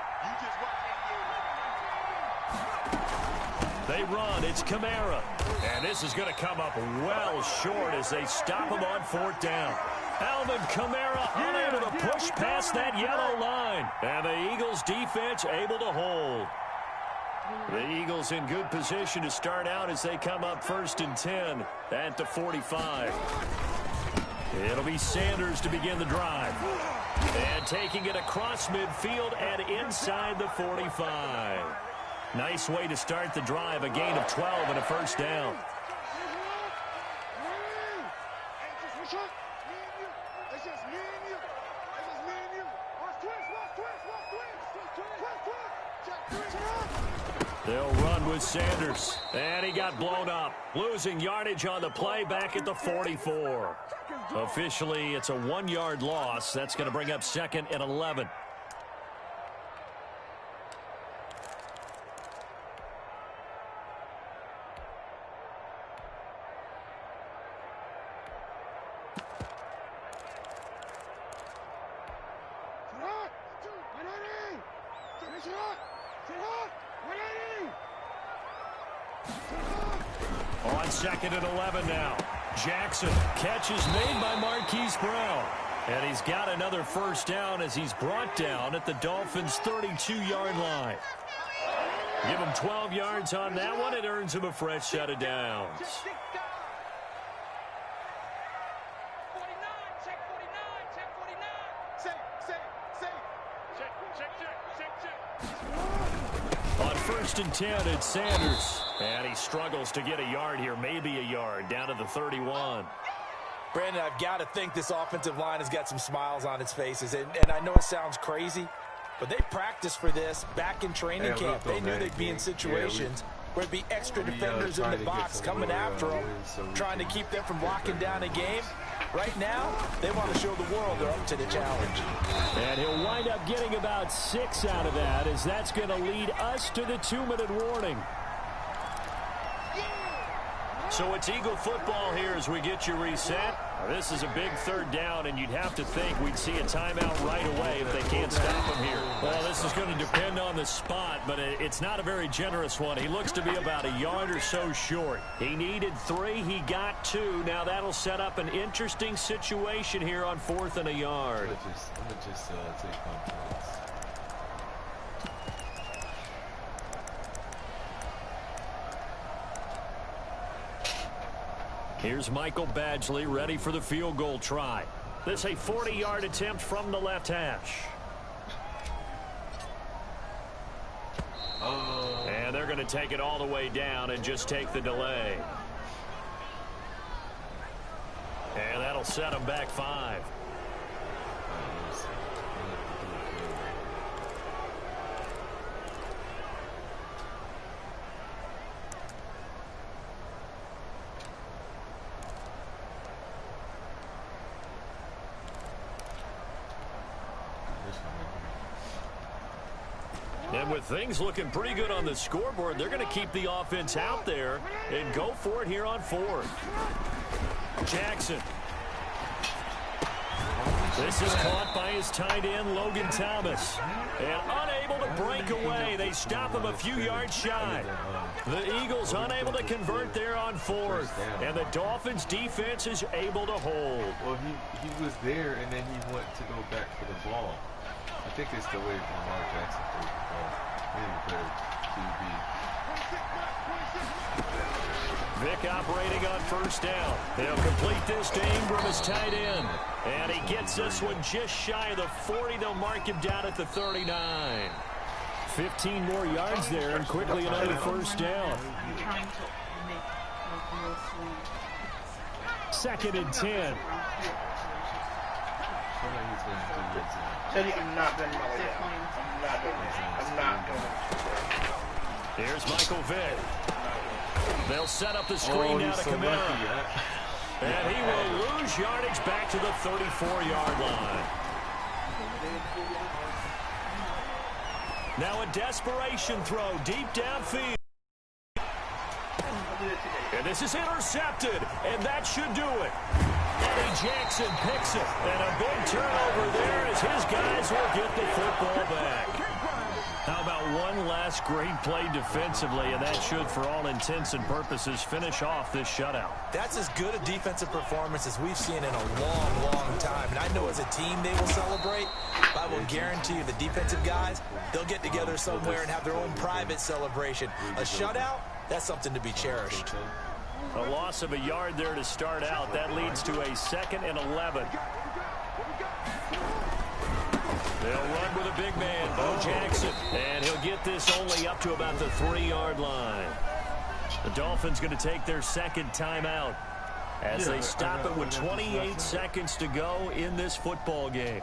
They run. It's Kamara. And this is going to come up well short as they stop him on 4th down. Alvin Kamara unable to push past that yellow line. And the Eagles defense able to hold. The Eagles in good position to start out as they come up 1st and 10 at the 45. It'll be Sanders to begin the drive. And taking it across midfield and inside the 45. Nice way to start the drive. A gain of 12 and a 1st down. They'll run with Sanders. And he got blown up. Losing yardage on the play back at the 44. Officially, it's a 1-yard loss. That's going to bring up 2nd and 11. On 2nd and 11 now. Jackson. Catch is made by Marquise Brown. And he's got another 1st down as he's brought down at the Dolphins' 32-yard line. Give him 12 yards on that one. It earns him a fresh set of downs. On 1st and 10, it's Sanders. And he struggles to get a yard here, maybe a yard, down to the 31. Brandon, I've got to think this offensive line has got some smiles on its faces. And I know it sounds crazy, but they practiced for this back in training camp. They knew they'd be in situations where it'd be extra defenders in the box coming after them, trying to keep them from locking down a game. Right now, they want to show the world they're up to the challenge. And he'll wind up getting about 6 out of that, as that's going to lead us to the 2-minute warning. So it's Eagle football here as we get you reset. This is a big 3rd down, and you'd have to think we'd see a timeout right away if they can't stop him here. Well, this is going to depend on the spot, but it's not a very generous one. He looks to be about a yard or so short. He needed 3. He got 2. Now that'll set up an interesting situation here on 4th and a yard. I'm gonna just take my points. Here's Michael Badgley ready for the field goal try. This a 40-yard attempt from the left hash. Oh. And they're going to take it all the way down and just take the delay. And that'll set them back 5. And with things looking pretty good on the scoreboard, they're going to keep the offense out there and go for it here on 4th. Jackson. This is caught by his tight end, Logan Thomas. And unable to break away. They stop him a few yards shy. The Eagles unable to convert there on 4th. And the Dolphins defense is able to hold. Well, he was there, and then he went to go back for the ball. I think it's the way Lamar Jackson throws the ball. Maybe better QB. Vic operating on 1st down. He'll complete this to Ingram as tight end. And he gets this one just shy of the 40. They'll mark him down at the 39. 15 more yards there, and quickly another 1st down. Trying to make Second and 10. Teddy, I'm not going to do that. I'm not doing it. Here's Michael Vick. They'll set up the screen now to Kamara. And he will lose yardage back to the 34-yard line. Now a desperation throw deep downfield. And this is intercepted, and that should do it. Eddie Jackson picks it, and a big turnover there as his guys will get the football back. How about one last great play defensively, and that should, for all intents and purposes, finish off this shutout. That's as good a defensive performance as we've seen in a long, long time. And I know as a team they will celebrate, but I will guarantee you the defensive guys, they'll get together somewhere and have their own private celebration. A shutout, that's something to be cherished. A loss of a yard there to start out. That leads to a 2nd and 11. They'll run with a big man, Bo Jackson, and he'll get this only up to about the 3-yard line. The Dolphins going to take their 2nd timeout as they stop it with 28 seconds to go in this football game.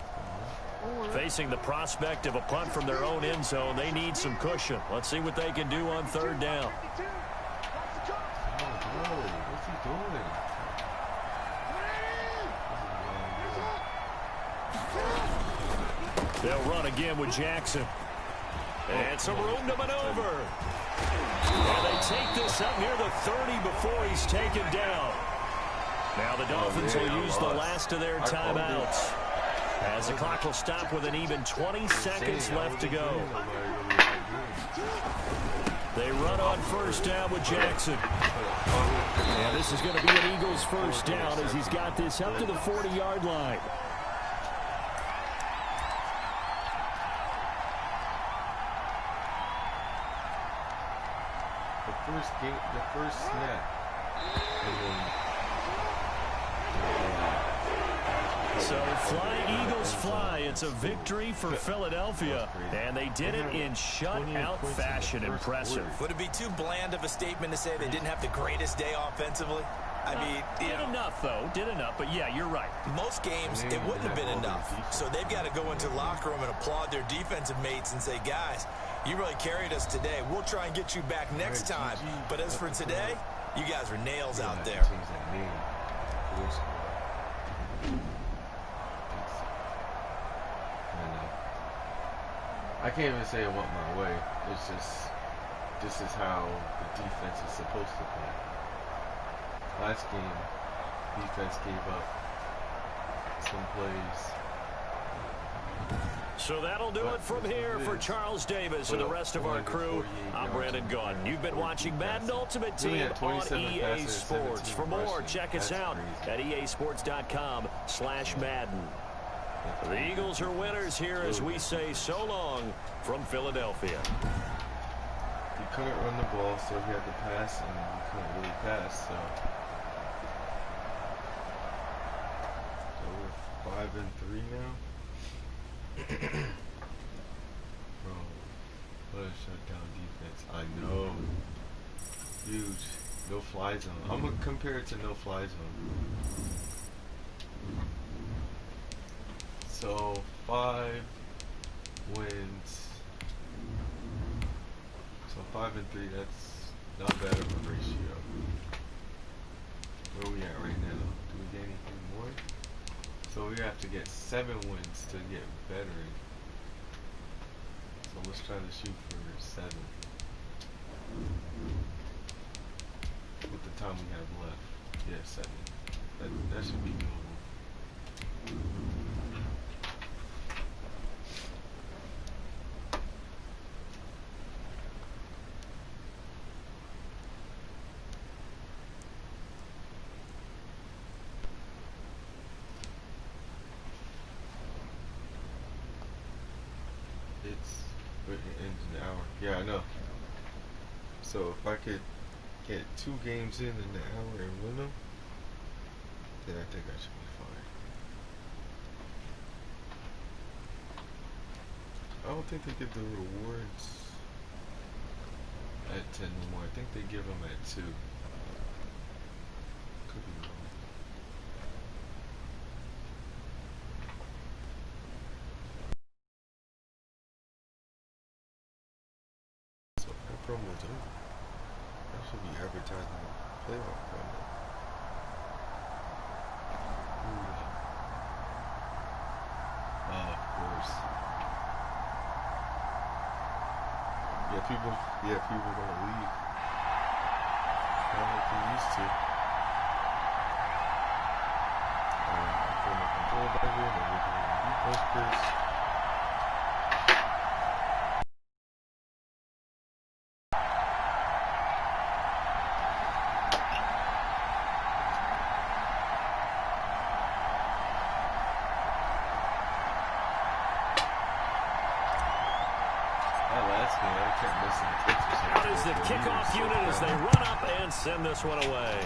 Facing the prospect of a punt from their own end zone, they need some cushion. Let's see what they can do on 3rd down. What's he doing? They'll run again with Jackson. And some room to maneuver. And they take this up near the 30 before he's taken down. Now the Dolphins will use the last of their timeouts, as the clock will stop with an even 20 seconds left to go. They run on 1st down with Jackson. And this is going to be an Eagles 1st down as he's got this up to the 40-yard line. The first snap. So fly, Eagles fly. It's a victory for Philadelphia, and they did it in shutout fashion. Impressive. Would it be too bland of a statement to say they didn't have the greatest day offensively? I mean, did enough, though. Did enough, but yeah, you're right. Most games, it wouldn't have been enough. So they've got to go into the locker room and applaud their defensive mates and say, guys, you really carried us today. We'll try and get you back next time. But as for today, you guys are nails out there. I can't even say it went my way. It's just, this is how the defense is supposed to play. Last game, defense gave up some plays. So that'll do it from here for Charles Davis and the rest of our crew. I'm Brandon Gaudin. You've been watching Madden Ultimate Team on EA Sports. For more, check us out at easports.com/Madden. The Eagles are winners here as we say so long from Philadelphia. He couldn't run the ball, so he had to pass, and he couldn't really pass, so we're 5-3 now. Bro, what a shutdown defense. I know. Huge. No fly zone. I'm going to compare it to no fly zone. So, 5 wins. So 5-3, that's not bad of a ratio. Where are we at right now? Do we get anything more? So we have to get 7 wins to get better. So So let's try to shoot for 7. With the time we have left. Yeah, 7. That should be doable. It ends in an hour. Yeah, I know. So if I could get 2 games in an hour and win them, then I think I should be fine. I don't think they give the rewards at 10 no more. I think they give them at 2. Could be wrong. Promo is over. That should be advertising the playoff promo. Of course. Yeah, people gonna leave. Not like they used to. I'm putting the control back in, and we're doing defense first. Out is the kickoff unit as they run up and send this one away.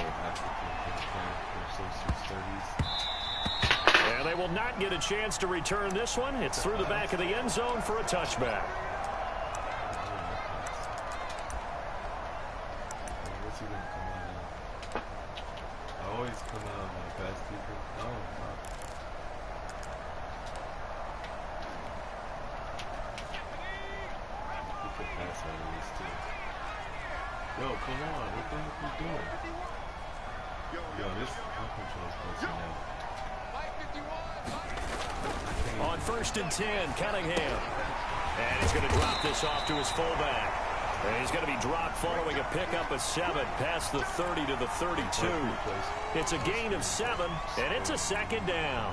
And they will not get a chance to return this one. It's through the back of the end zone for a touchback. What's he gonna come out of? I always come out of my best defense. Oh, wow. Pass out of this too. Yo, come on, what the heck are you doing? Yo, this control is close now. On 1st and 10, Cunningham. And he's going to drop this off to his fullback. And he's going to be dropped following a pickup of 7 past the 30 to the 32. It's a gain of 7, and it's a 2nd down.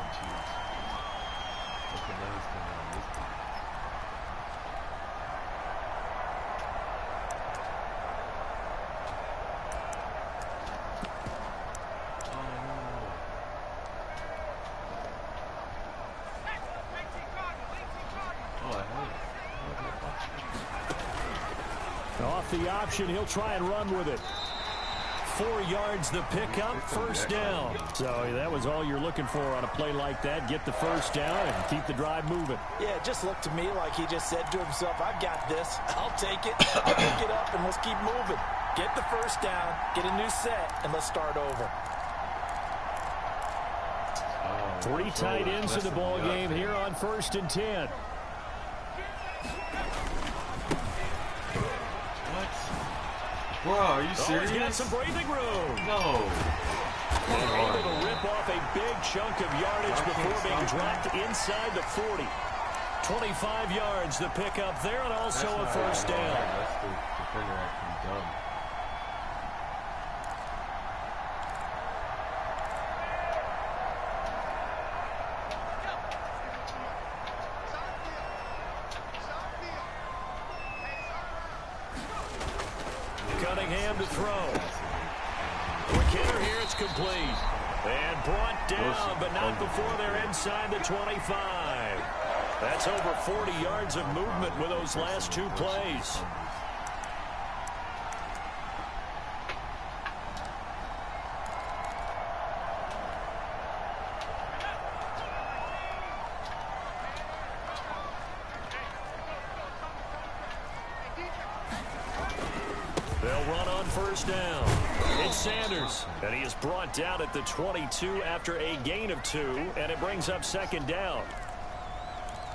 Off the option, he'll try and run with it. 4 yards the pickup, 1st down. So that was all you're looking for on a play like that. Get the 1st down and keep the drive moving. Yeah, it just looked to me like he just said to himself, I've got this. I'll take it. I'll pick it up, and let's keep moving. Get the 1st down, get a new set, and let's start over. 3 tight ends in the ball game here on 1st and 10. Bro, are you serious? He's got some breathing room. No. And able to rip off a big chunk of yardage before being dropped inside the 40. 25 yards the pickup there, and also a 1st down. That's the defender actually done. Cunningham to throw. McKinnon here, it's complete. And brought down, but not before they're inside the 25. That's over 40 yards of movement with those last 2 plays. They'll run on 1st down. It's Sanders, and he is brought down at the 22 after a gain of 2, and it brings up 2nd down.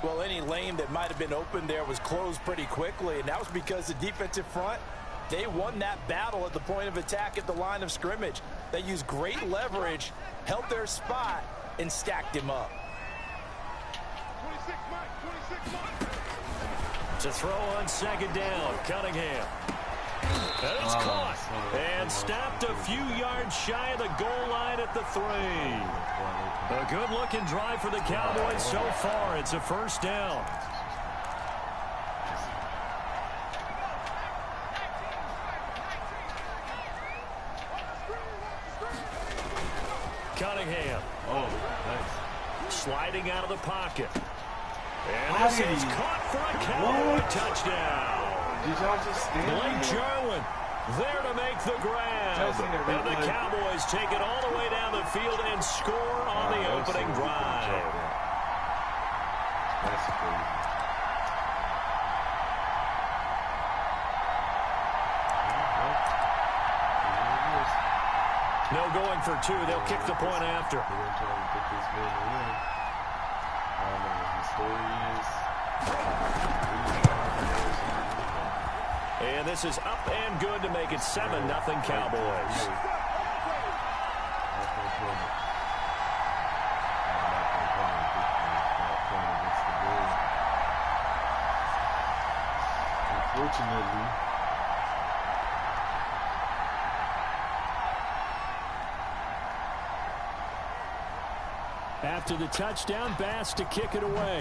Well, any lane that might have been open there was closed pretty quickly, and that was because the defensive front, they won that battle at the point of attack at the line of scrimmage. They used great leverage, held their spot, and stacked him up. To throw on second down, Cunningham. And it's caught and stopped a few yards shy of the goal line at the 3. A good-looking drive for the Cowboys so far. It's a first down. Cunningham. Oh, nice. Sliding out of the pocket. And this is caught for a Cowboy touchdown. Did y'all just stand Blake there? Jarwin there to make the grab. And the Cowboys take it all the way down the field and score on the opening drive. That's crazy. No going for 2. They'll kick the point after. They're going to try and get this man to win. I don't know what the story is. And this is up and good to make it 7-0 Cowboys. Unfortunately, after the touchdown, Bass to kick it away.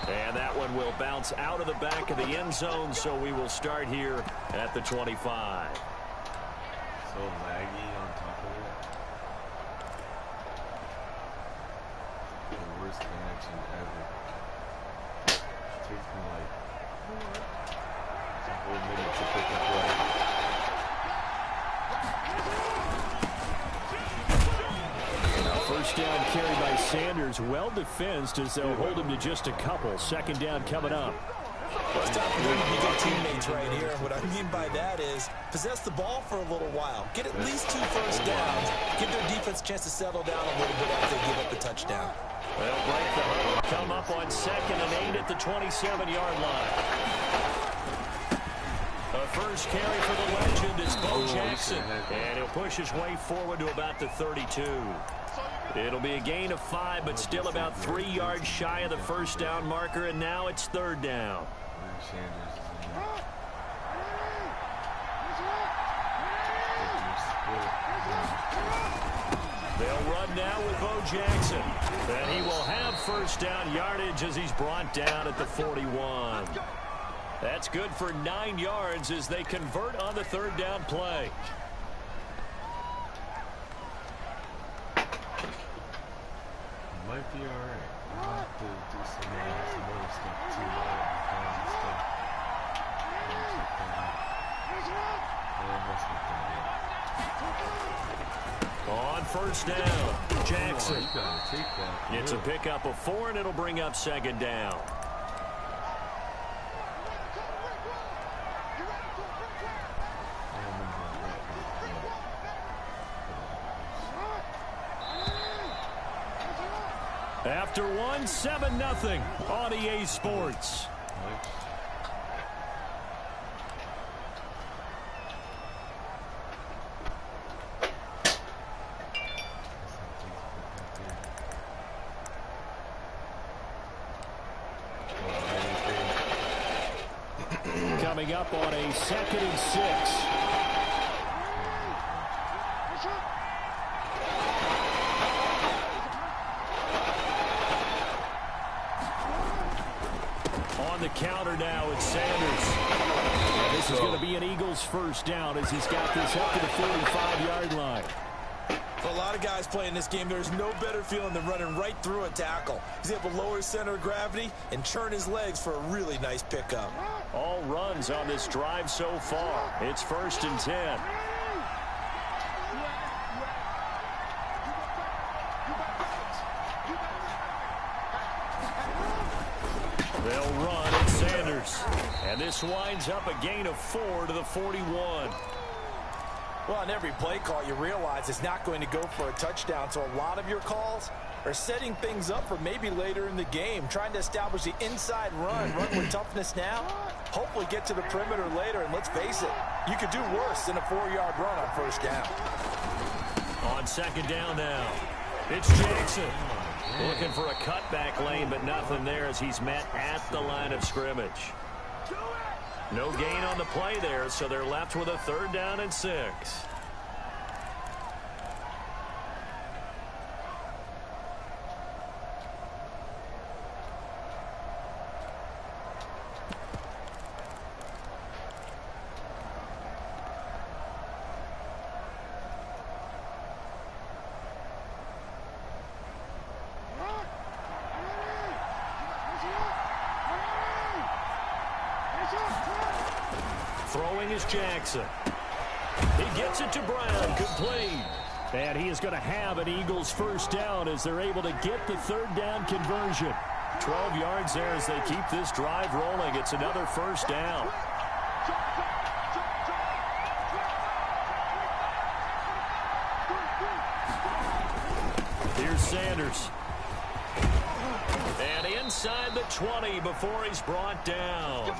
And that one will bounce out of the back of the end zone, so we will start here at the 25. So laggy on top of it. The worst connection ever. It takes me like a whole minute to pick up right. First down carry by Sanders. Well defensed as they'll hold him to just a couple. Second down coming up. Well, it's time for them to be good teammates right here. What I mean by that is possess the ball for a little while. Get at least 2 first downs. Give their defense a chance to settle down a little bit after they give up the touchdown. They'll break the huddle. Come up on 2nd and 8 at the 27-yard line. The first carry for the legend is Bo Jackson. And he'll push his way forward to about the 32. It'll be a gain of 5, but still about 3 yards shy of the first down marker, and now it's 3rd down. They'll run now with Bo Jackson. And he will have first down yardage as he's brought down at the 41. That's good for 9 yards as they convert on the 3rd down play. Might be alright. I'll have to do some other stuff too, defense stuff. On first down, Jackson. You gotta take that. It's a pickup of 4, and it'll bring up 2nd down. After 1, 7-0 on EA Sports. Coming up on a 2nd and 6. On the counter now, it's Sanders. And this is going to be an Eagles first down as he's got this up to the 45-yard line. For a lot of guys playing this game, there's no better feeling than running right through a tackle. He's able to lower his center of gravity and churn his legs for a really nice pickup. All runs on this drive so far. It's 1st and 10. They'll run at Sanders. And this winds up a gain of 4 to the 41. Well, on every play call, you realize it's not going to go for a touchdown, so a lot of your calls are setting things up for maybe later in the game, trying to establish the inside run with toughness now, hopefully get to the perimeter later, and let's face it, you could do worse than a 4-yard run on first down. On 2nd down now. It's Jackson. Looking for a cutback lane, but nothing there as he's met at the line of scrimmage. No gain on the play there, so they're left with a 3rd down and 6. Throwing is Jackson. He gets it to Brown, complete. And he is going to have an Eagles 1st down as they're able to get the 3rd down conversion. 12 yards there as they keep this drive rolling. It's another 1st down. Here's Sanders. And inside the 20 before he's brought down.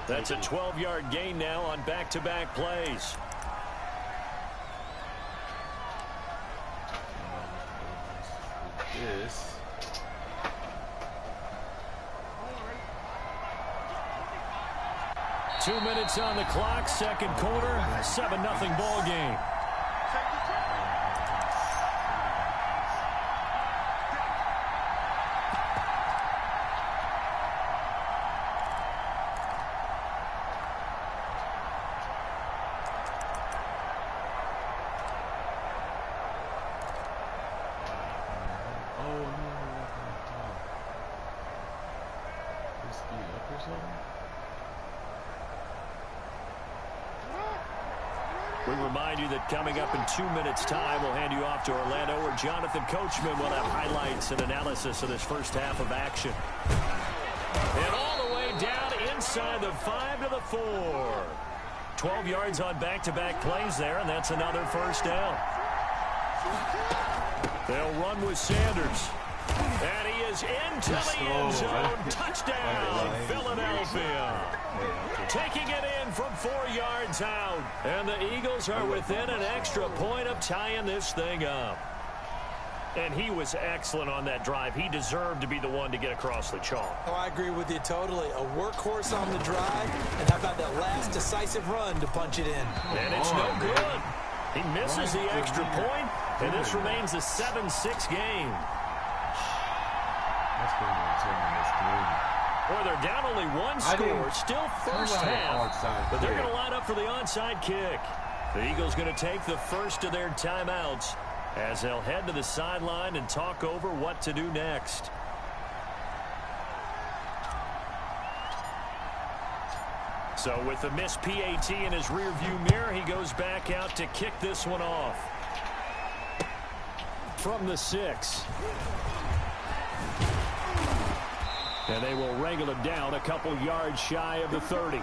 That's a 12-yard gain now on back-to-back plays. This. Two minutes on the clock, 2nd quarter, 7-0 ball game. We remind you that coming up in 2 minutes' time, we'll hand you off to Orlando, where Jonathan Coachman will have highlights and analysis of this first half of action. And all the way down inside the 5 to the 4. 12 yards on back-to-back plays there, and that's another 1st down. They'll run with Sanders. And he is into the end zone. Touchdown, Philadelphia. Taking it in from 4 yards out. And the Eagles are within an extra point of tying this thing up. And he was excellent on that drive. He deserved to be the one to get across the chalk. Oh, I agree with you totally. A workhorse on the drive. And how about that last decisive run to punch it in? And it's no good. He misses the extra point, and this remains a 7-6 game. That's going to determine this game. Boy, they're down only 1 score, still first half, but they're going to line up for the onside kick. The Eagles going to take the first of their timeouts as they'll head to the sideline and talk over what to do next. So with the missed PAT in his rearview mirror, he goes back out to kick this one off. From the 6. And they will wrangle it down a couple yards shy of the 30.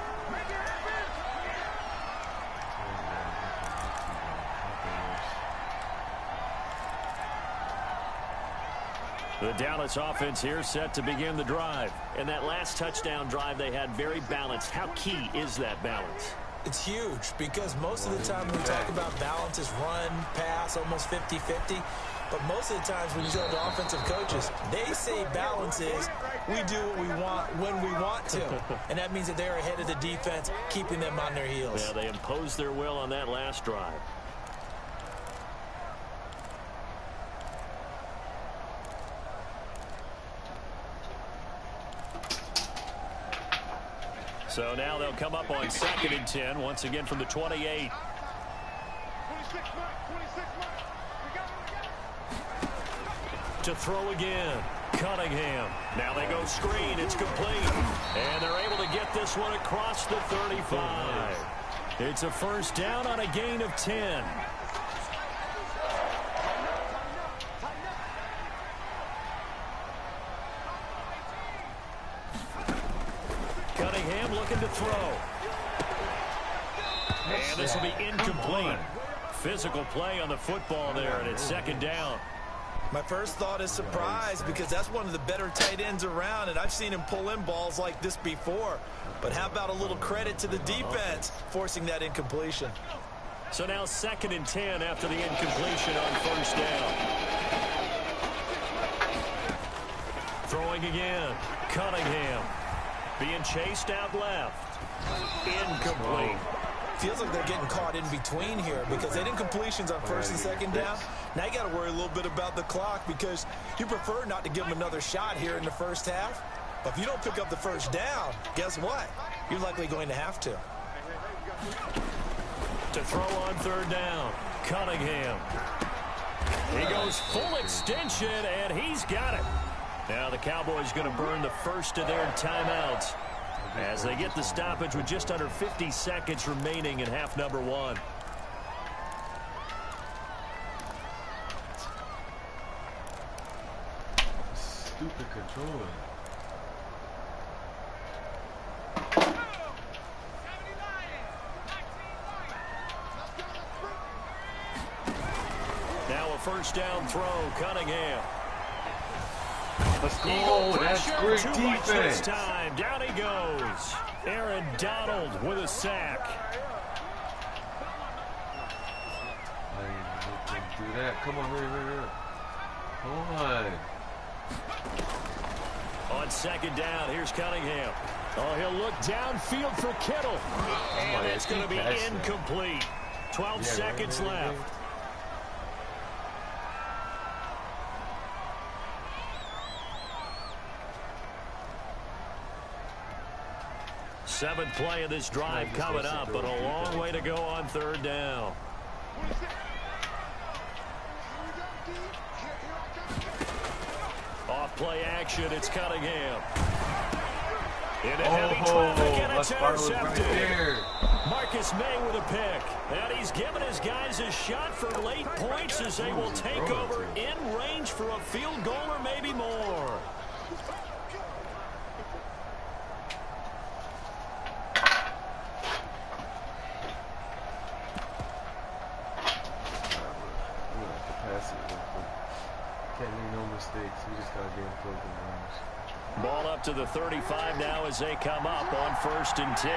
The Dallas offense here set to begin the drive. And that last touchdown drive they had very balanced. How key is that balance? It's huge because most of the time when we talk about balance is run, pass, almost 50-50. But most of the times when you talk to offensive coaches, they say balance is we do what we want when we want to. And that means that they're ahead of the defense, keeping them on their heels. Yeah, they imposed their will on that last drive. So now they'll come up on 2nd and 10, once again from the 28. To throw again, Cunningham. Now they go screen, it's complete. And they're able to get this one across the 35. It's a 1st down on a gain of 10. Cunningham looking to throw. And this will be incomplete. Physical play on the football there, and it's 2nd down. My first thought is surprise because that's one of the better tight ends around, and I've seen him pull in balls like this before. But how about a little credit to the defense forcing that incompletion? So now 2nd and 10 after the incompletion on 1st down. throwing again. Cunningham being chased out left. Incomplete. Feels like they're getting caught in between here because they didn't completions on first and second down. Now you got to worry a little bit about the clock because you prefer not to give them another shot here in the first half. But if you don't pick up the first down, guess what? You're likely going to have to. To throw on third down, Cunningham. He goes full extension, and he's got it. Now the Cowboys going to burn the first of their timeouts as they get the stoppage with just under 50 seconds remaining in half number one. Stupid controller. Now a first down throw, Cunningham. Let's go. That's great defense. This time. Down he goes. Aaron Donald with a sack. Do that. Come on, hurry. Come on. On second down, here's Cunningham. Oh, he'll look downfield for Kittle. And it's going to be incomplete. 12 seconds left. Seventh play of this drive coming up, but a long way to go on third down. Off play action, it's Cunningham. Into heavy traffic, and it's intercepted. Right Marcus May with a pick. And he's giving his guys a shot for late points as they will take over in range for a field goal or maybe more. Can't make no mistakes. We just gotta get close to the range. Ball up to the 35 now as they come up on first and 10.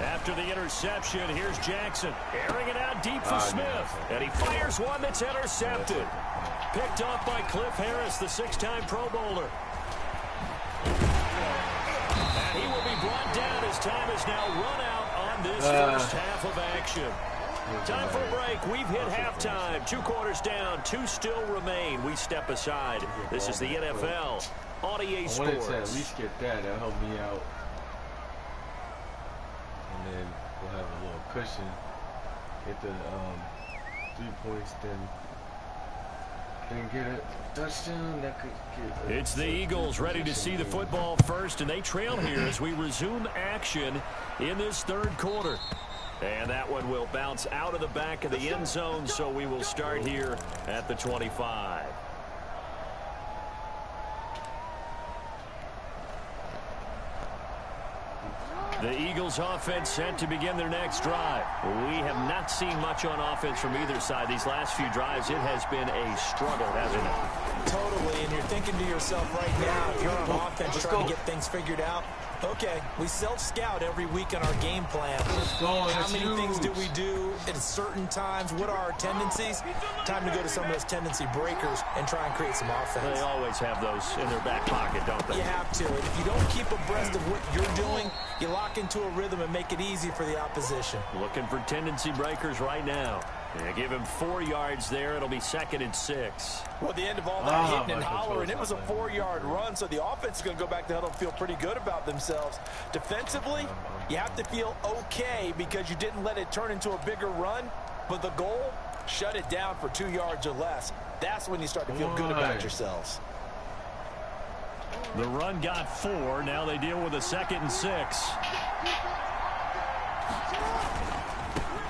After the interception, here's Jackson. Airing it out deep for Smith. And he fires one that's intercepted. Picked off by Cliff Harris, the 6-time Pro Bowler. And he will be brought down as time is now run out on this first half of action. Time for a break. We've hit halftime. 2 quarters down. 2 still remain. We step aside. This is the NFL on EA Sports. I wanted to at least get that. That'll help me out. And then we'll have a little cushion. Get the 3 points, then get a touchdown. That could get it's the Eagles ready to see the football first, and they trail here as we resume action in this third quarter. And that one will bounce out of the back of the end zone, so we will start here at the 25. The Eagles offense set to begin their next drive. We have not seen much on offense from either side. These last few drives, it has been a struggle, hasn't it? Totally, and you're thinking to yourself right now, if you're on offense trying to get things figured out, okay, we self-scout every week on our game plan. How many things do we do at certain times? What are our tendencies? Time to go to some of those tendency breakers and try and create some offense. They always have those in their back pocket, don't they? You have to. And if you don't keep abreast of what you're doing, you lock into a rhythm and make it easy for the opposition. Looking for tendency breakers right now. Yeah, give him 4 yards there. It'll be 2nd and 6. Well, the end of all that hitting and hollering, it was a 4-yard run, so the offense is going to go back to the huddle and feel pretty good about themselves. Defensively, you have to feel okay because you didn't let it turn into a bigger run, but the goal, shut it down for 2 yards or less. That's when you start to feel good about yourselves. The run got 4. Now they deal with a 2nd and 6.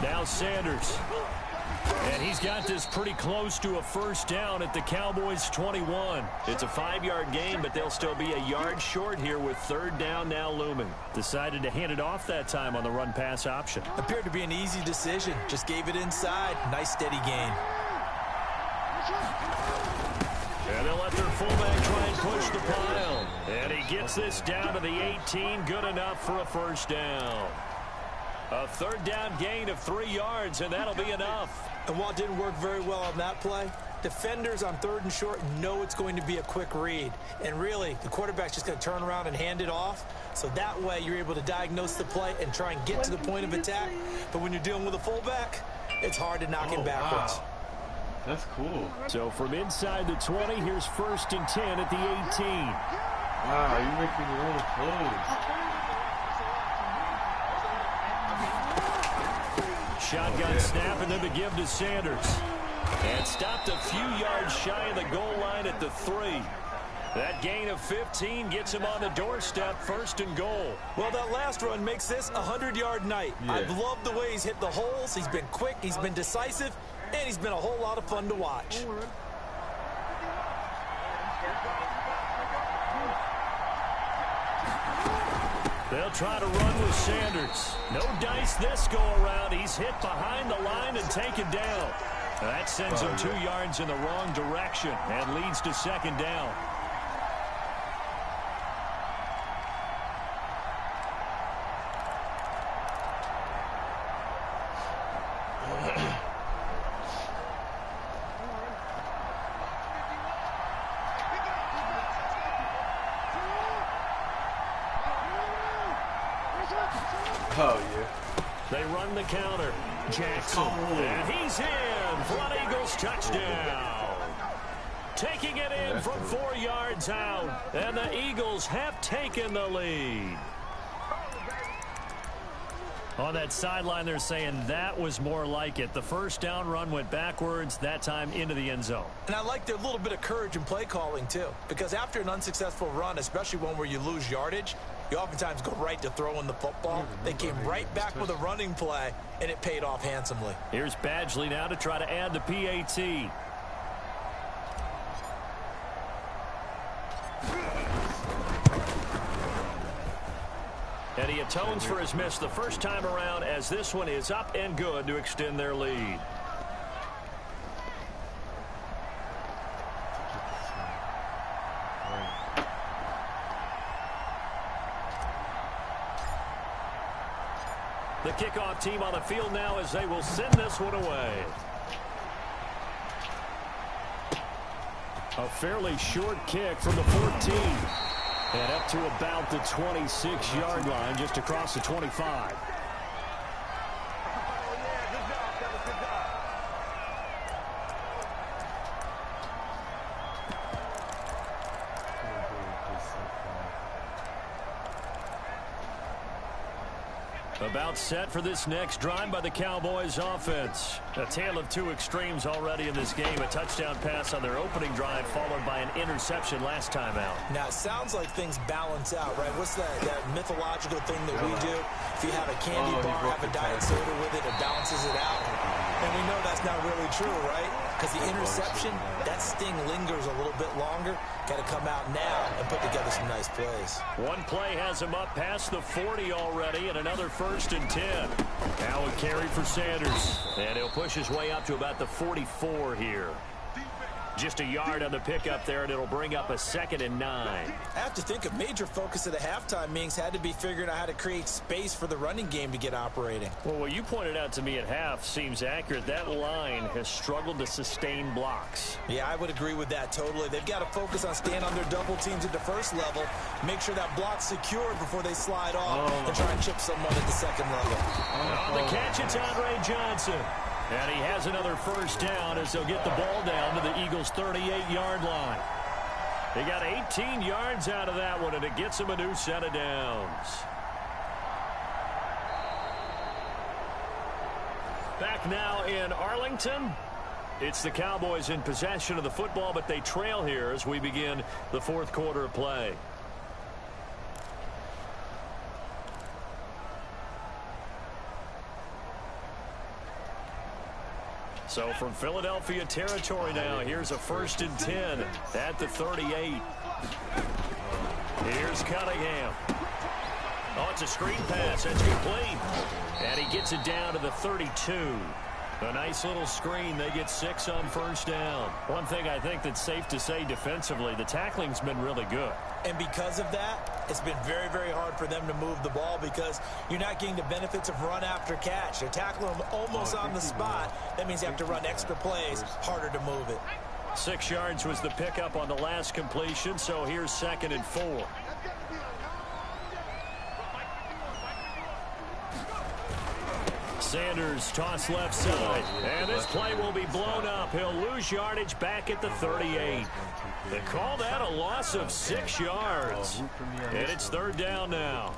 Now Sanders. And he's got this pretty close to a first down at the Cowboys' 21. It's a 5-yard gain, but they'll still be a yard short here with 3rd down now looming. Decided to hand it off that time on the run-pass option. Appeared to be an easy decision. Just gave it inside. Nice steady gain. And they'll let their fullback try and push the pile. And he gets this down to the 18. Good enough for a first down. A 3rd down gain of 3 yards, and that'll be enough. And while it didn't work very well on that play, defenders on 3rd and short know it's going to be a quick read. And really, the quarterback's just going to turn around and hand it off. So that way, you're able to diagnose the play and try and get to the point of attack. But when you're dealing with a fullback, it's hard to knock him backwards. Wow. That's cool. So from inside the 20, here's 1st and 10 at the 18. Wow, you're making your own plays. Shotgun snap and then the give to Sanders. And stopped a few yards shy of the goal line at the 3. That gain of 15 gets him on the doorstep, 1st and goal. Well, that last run makes this a 100-yard night. Yeah. I've loved the way he's hit the holes. He's been quick, he's been decisive, and he's been a whole lot of fun to watch. They'll try to run with Sanders. No dice this go-around. He's hit behind the line and taken down. That sends him 2 yards in the wrong direction and leads to 2nd down. Oh, yeah. They run the counter. Jackson. And he's in for an Eagles touchdown. Taking it in from 4 yards out. And the Eagles have taken the lead. On that sideline, they're saying that was more like it. The 1st down run went backwards, that time into the end zone. And I like their little bit of courage in play calling, too. Because after an unsuccessful run, especially one where you lose yardage, you oftentimes go right to throwing the football. They came right back with a running play, and it paid off handsomely. Here's Badgley now to try to add the PAT. And he atones for his miss the first time around as this one is up and good to extend their lead. The kickoff team on the field now as they will send this one away. A fairly short kick from the 14. And up to about the 26-yard line, just across the 25. About set for this next drive by the Cowboys offense. A tale of 2 extremes already in this game. A touchdown pass on their opening drive followed by an interception last time out. Now, it sounds like things balance out, right? What's that mythological thing that we do? If you have a candy bar, have a diet soda with it, it balances it out. And we know that's not really true, right? Because the interception, that sting lingers a little bit longer. Got to come out now and put together some nice plays. One play has him up past the 40 already, and another 1st and 10. Now a carry for Sanders. And he'll push his way up to about the 44 here. Just a yard on the pickup there, and it'll bring up a 2nd and 9. I have to think a major focus of the halftime meetings had to be figuring out how to create space for the running game to get operating. Well, what you pointed out to me at half seems accurate. That line has struggled to sustain blocks. Yeah, I would agree with that totally. They've got to focus on staying on their double teams at the first level, make sure that block's secured before they slide off and try and chip someone at the second level. On the catch, it's Andre Johnson. And he has another 1st down as they'll get the ball down to the Eagles' 38-yard line. They got 18 yards out of that one, and it gets them a new set of downs. Back now in Arlington. It's the Cowboys in possession of the football, but they trail here as we begin the 4th quarter of play. So from Philadelphia territory now, here's a 1st and 10 at the 38. Here's Cunningham. Oh, it's a screen pass. That's complete. And he gets it down to the 32. A nice little screen. They get 6 on 1st down. One thing I think that's safe to say defensively, the tackling's been really good. And because of that, it's been very, very hard for them to move the ball because you're not getting the benefits of run after catch. They're tackling them almost on the spot. That means you have to run extra plays, harder to move it. 6 yards was the pickup on the last completion, so here's 2nd and 4. Sanders toss left side, and this play will be blown up. He'll lose yardage back at the 38. They call that a loss of 6 yards, and it's 3rd down now.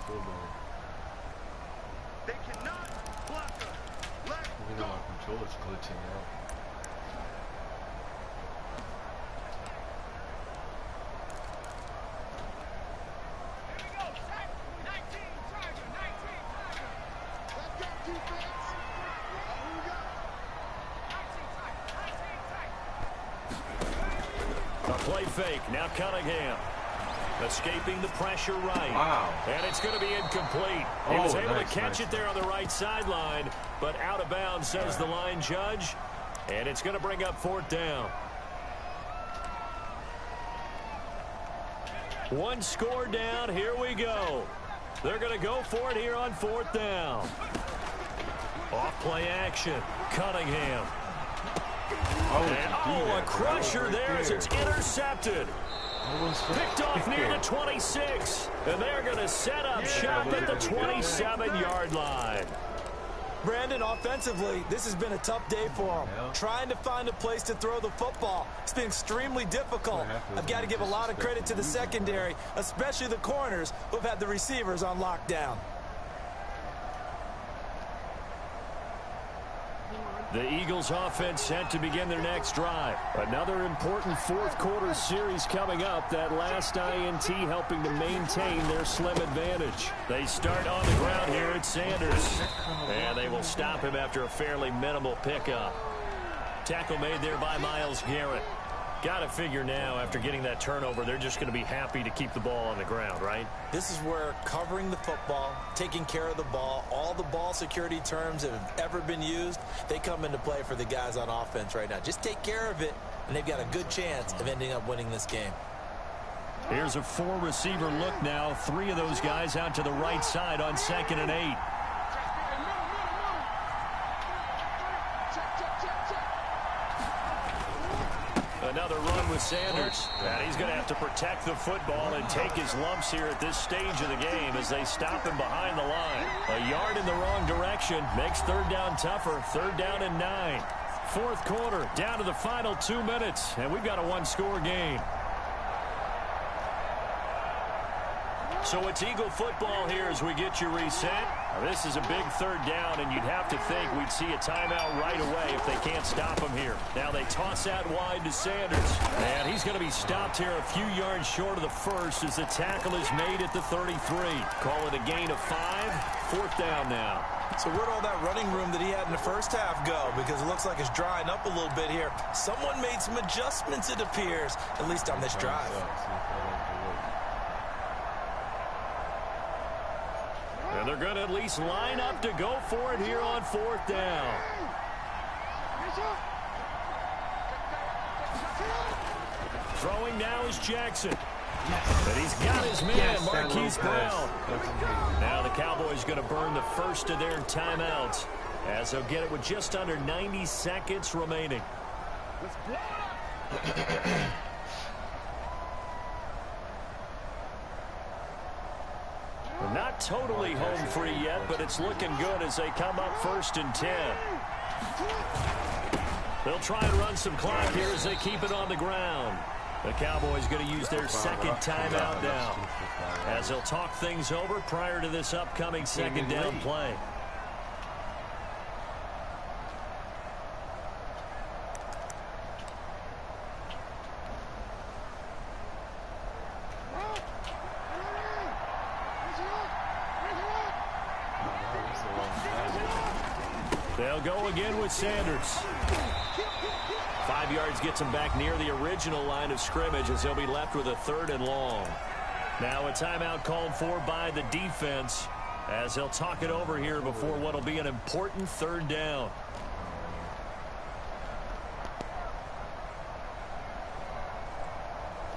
They cannot block us. Let's Even though my controller's glitching out. A play fake. Now Cunningham. Escaping the pressure right. Wow. And it's going to be incomplete. He was able to catch it there on the right sideline, but out of bounds, says the line judge. And it's going to bring up 4th down. 1 score down. Here we go. They're going to go for it here on 4th down. Off play action. Cunningham. And, a crusher there as it's intercepted. Picked off near the 26. And they're going to set up shop at the 27-yard line. Brandon, offensively, this has been a tough day for him. Trying to find a place to throw the football. It's been extremely difficult. I've got to give a lot of credit to the secondary, especially the corners who've had the receivers on lockdown. The Eagles offense set to begin their next drive. Another important 4th quarter series coming up. That last INT helping to maintain their slim advantage. They start on the ground here at Sanders. And they will stop him after a fairly minimal pickup. Tackle made there by Myles Garrett. Got to figure now, after getting that turnover, they're just going to be happy to keep the ball on the ground, right? This is where covering the football, taking care of the ball, all the ball security terms that have ever been used, they come into play for the guys on offense right now. Just take care of it, and they've got a good chance of ending up winning this game. Here's a 4-receiver look now. 3 of those guys out to the right side on 2nd and 8. Another run with Sanders. And he's going to have to protect the football and take his lumps here at this stage of the game as they stop him behind the line. A yard in the wrong direction makes 3rd down tougher. 3rd down and 9. 4th quarter, down to the final 2 minutes, and we've got a 1-score game. So it's Eagle football here as we get you reset. Now, this is a big 3rd down, and you'd have to think we'd see a timeout right away if they can't stop him here. Now they toss out wide to Sanders. And he's going to be stopped here a few yards short of the first as the tackle is made at the 33. Call it a gain of 5. 4th down now. So where'd all that running room that he had in the first half go? Because it looks like it's drying up a little bit here. Someone made some adjustments, it appears, at least on this drive. And they're going to at least line up to go for it here on 4th down. Throwing now is Jackson. But he's got his man, Marquise Brown. Now the Cowboys going to burn the first of their timeouts as they'll get it with just under 90 seconds remaining. Not totally home free yet, but it's looking good as they come up 1st and 10. They'll try and run some clock here as they keep it on the ground. The Cowboys going to use their 2nd timeout now as they'll talk things over prior to this upcoming 2nd down play. They'll go again with Sanders. 5 yards gets him back near the original line of scrimmage as they'll be left with a 3rd and long. Now a timeout called for by the defense as they'll talk it over here before what will be an important 3rd down.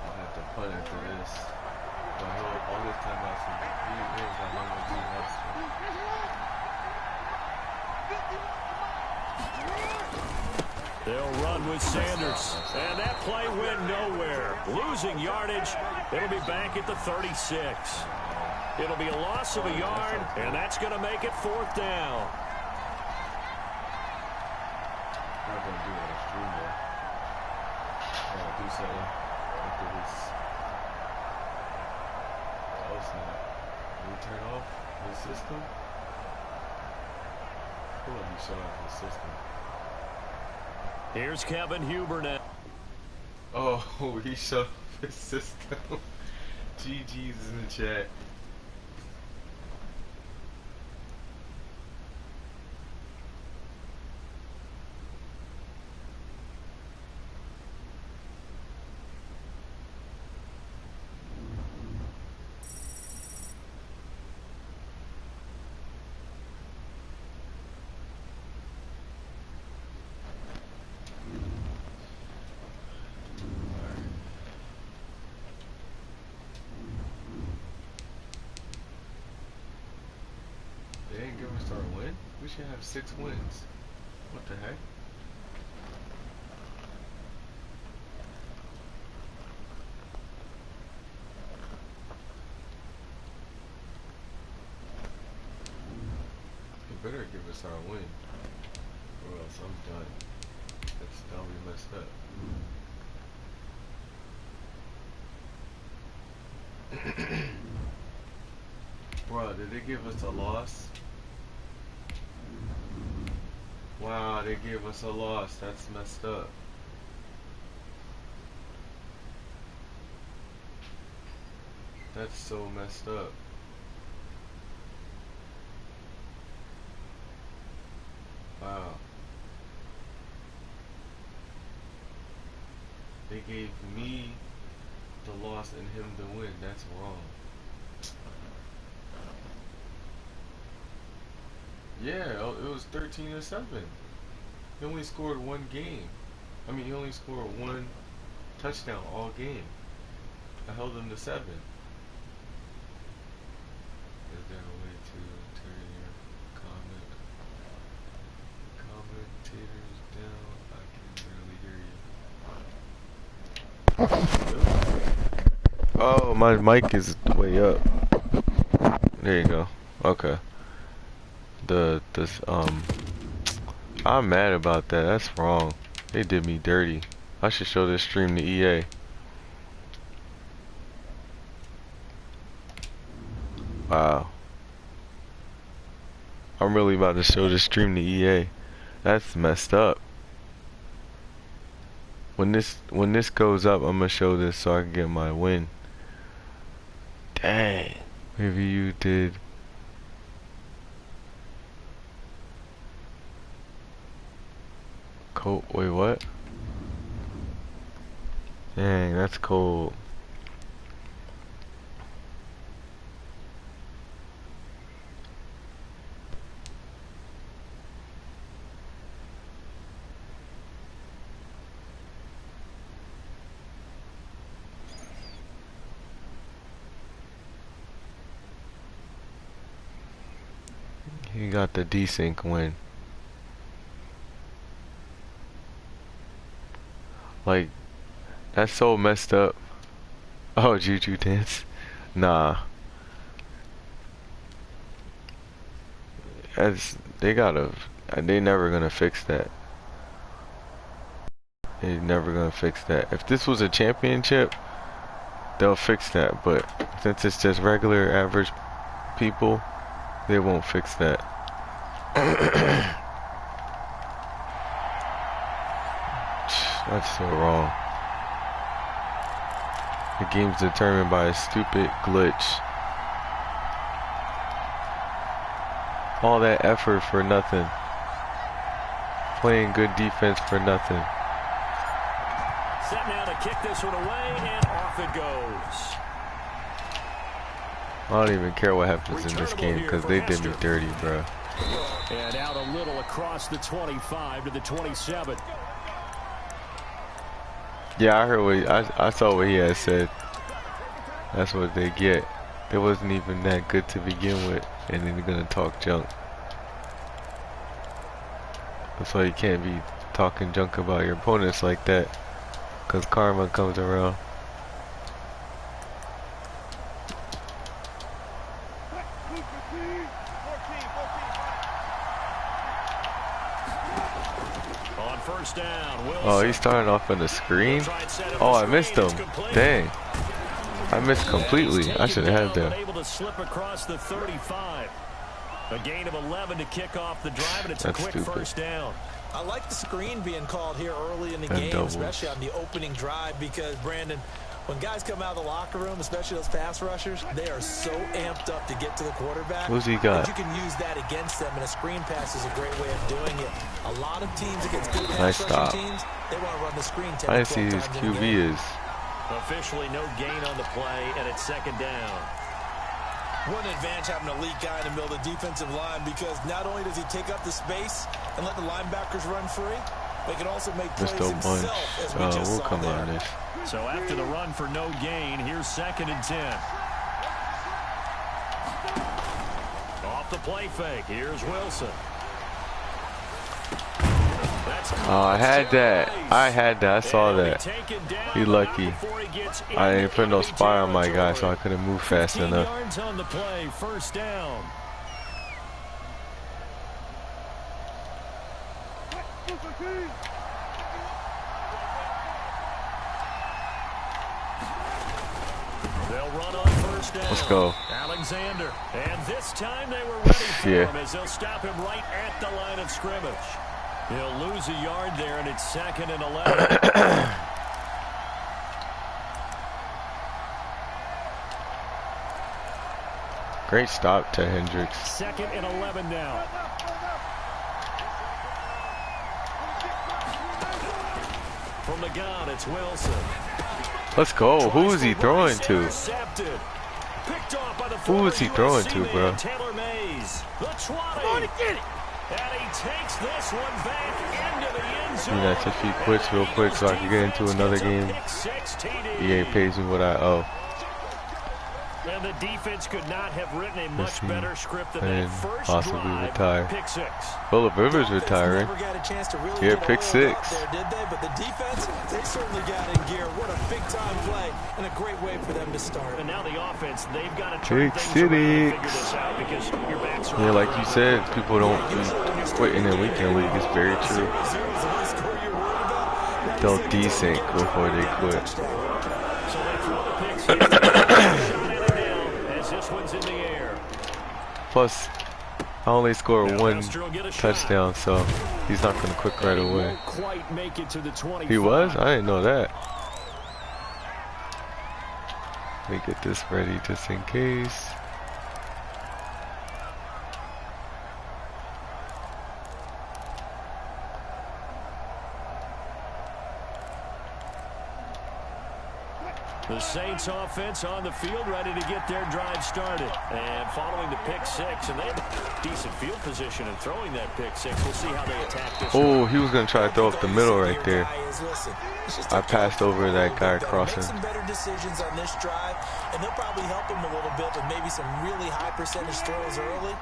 I'll have to punt after this. those timeouts. He was at no more timeouts. They'll run with Sanders. And that play went nowhere. Losing yardage. It'll be back at the 36. It'll be a loss of a yard, and that's going to make it 4th down. Not going to do that extreme there. Do something after this. Oh, snap. Did he turn off his system? I feel like he shut off his system. Here's Kevin Huber now. Oh, he shut off his system. GG's in the chat. We should have 6 wins. What the heck? You better give us our win, or else I'm done. That'll be messed up. Bro, did they give us a loss? Wow, they gave us a loss. That's messed up. That's so messed up. Wow. They gave me the loss and him the win. That's wrong. Yeah, it was 13-7. He only scored 1 game. I mean, he only scored 1 touchdown all game. I held him to 7. Is there a way to turn your commentators down? I can barely hear you. Oh, my mic is way up. There you go. Okay. I'm mad about that. That's wrong. They did me dirty. I should show this stream to EA. Wow. I'm really about to show this stream to EA. That's messed up. When this goes up, I'm gonna show this so I can get my win. Dang. Maybe you did. Cold. Wait, what? Dang, that's cold. He got the Desync win. Like, that's so messed up. Oh, Juju dance? Nah. They never gonna fix that. They're never gonna fix that. If this was a championship, they'll fix that. But since it's just regular average people, they won't fix that. That's so wrong. The game's determined by a stupid glitch. All that effort for nothing. Playing good defense for nothing. Set now to kick this one away, and off it goes. I don't even care what happens in this game because they did me dirty, bro. And out a little across the 25 to the 27. Yeah, I heard what I saw what he had said. That's what they get. It wasn't even that good to begin with, and then you're gonna talk junk. That's why you can't be talking junk about your opponents like that, cause karma comes around. On first down, Wilson. Oh, he's starting off on the screen. Oh, I missed him. Dang. I missed completely. I should have had that. Able to slip across the 35. A gain of 11 to kick off the drive, and it's a quick first down. I like the screen being called here early in the game, especially on the opening drive, because, Brandon, when guys come out of the locker room, especially those pass rushers, they are so amped up to get to the quarterback. Who's he got? You can use that against them, and a screen pass is a great way of doing it. A lot of teams against good pass rushing teams, they want to run the screen 10 I didn't see his QB is. Officially no gain on the play, and it's second down. What an advantage having an elite guy in the middle of the defensive line, because not only does he take up the space and let the linebackers run free, but he can also make plays himself, as we just we'll saw come there. on this. So after the run for no gain, here's 2nd and 10. Off the play fake, here's Wilson. Oh, I had that. I saw that. He lucky. I didn't put no spy on my guy, so I couldn't move fast enough. Yards on the play, first down. They'll run on first down. Let's go. Alexander. And this time they were ready for him as they'll stop him right at the line of scrimmage. He'll lose a yard there, and it's 2nd and 11. Great stop to Hendricks. 2nd and 11 now. From the gun, it's Wilson. Let's go. Who is he throwing to? Who is he throwing to, bro? Taylor Mays. The 20. And he takes this one back into the end zone. You know, if he quits real quick so I can get into another game. EA pays me what I owe. And the defense could not have written a much better script than that first possibly drive. retire. Pick 6. Phillip Rivers retiring. Yeah, pick 6. There, did they? But the defense, they certainly got in gear. What a big-time play and a great way for them to start. And now the offense, they've got to turn Pick things around and 6. figure this out because your backs are Yeah, like you said, people don't be quitting in weekend league. It's very true. They'll desync before they quit. So they throw the pick 6. This one's in the air. Plus, I only scored 1 touchdown, so he's not going to quit right away. Quite make it to the 25. He was? I didn't know that. Let me get this ready just in case. The Saints offense on the field, ready to get their drive started. And following the pick 6, and they have decent field position in throwing that pick 6. We'll see how they attack this. Oh, he was going to try to throw up the middle right there. I passed over that guy crossing. Make some better decisions on this drive, and they'll probably help him a little bit, but maybe some really high percentage throws early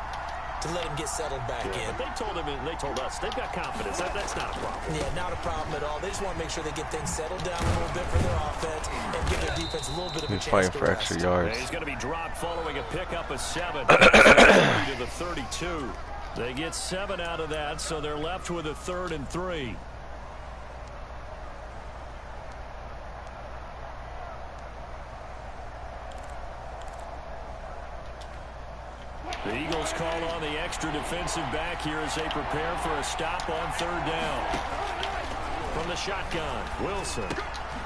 to let him get settled back in. But they told him, and they told us, they've got confidence. That's not a problem. Yeah, not a problem at all. They just want to make sure they get things settled down a little bit for their offense and give their defense a little bit of a chance to fighting for extra yards. He's going to be dropped following a pickup of 7 to the 32. They get 7 out of that, so they're left with a 3rd and 3. The Eagles call on the extra defensive back here as they prepare for a stop on 3rd down. From the shotgun, Wilson.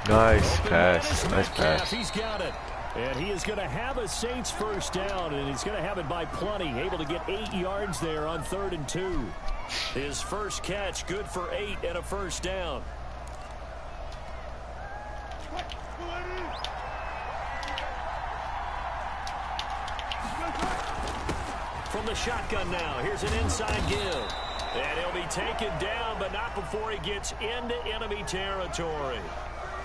Nice pass. Nice pass. He's got it. And he is going to have a Saints first down, and he's going to have it by plenty. Able to get 8 yards there on 3rd and 2. His first catch, good for 8 and a first down. From the shotgun now, here's an inside give. And he'll be taken down, but not before he gets into enemy territory.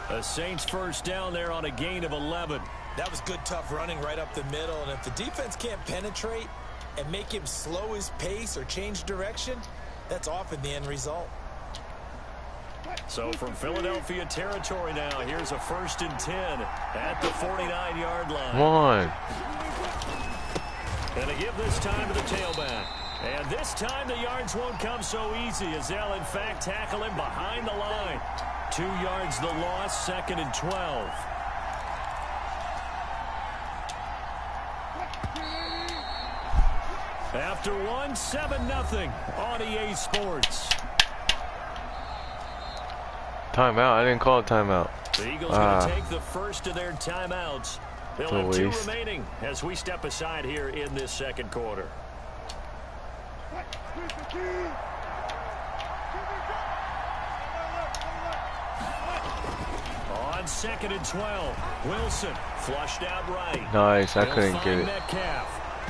A Saints first down there on a gain of 11. That was good, tough running right up the middle. And if the defense can't penetrate and make him slow his pace or change direction, that's often the end result. So from Philadelphia territory now, here's a 1st and 10 at the 49-yard line. Come on. And they give this time to the tailback. And this time the yards won't come so easy as they'll, in fact, tackle him behind the line. 2 yards the loss, 2nd and 12. After one, 7-0 on EA Sports. Timeout. I didn't call a timeout. The Eagles going to take the first of their timeouts. They'll have 2 remaining as we step aside here in this 2nd quarter. On 2nd and 12, Wilson flushed out right. Nice. I couldn't get it. Metcalf.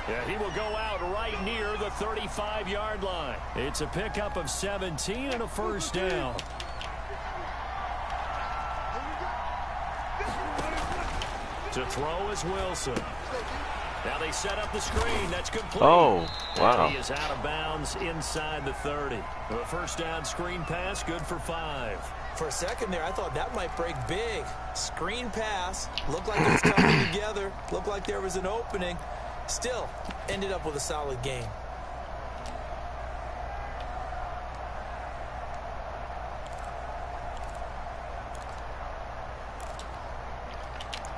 Yeah, he will go out right near the 35-yard line. It's a pickup of 17 and a 1st down. To throw is Wilson. Now they set up the screen. That's complete. Oh, wow. And he is out of bounds inside the 30. A 1st down screen pass, good for 5. For a second there, I thought that might break big. Screen pass. Looked like it was coming together. Looked like there was an opening. Still, ended up with a solid game.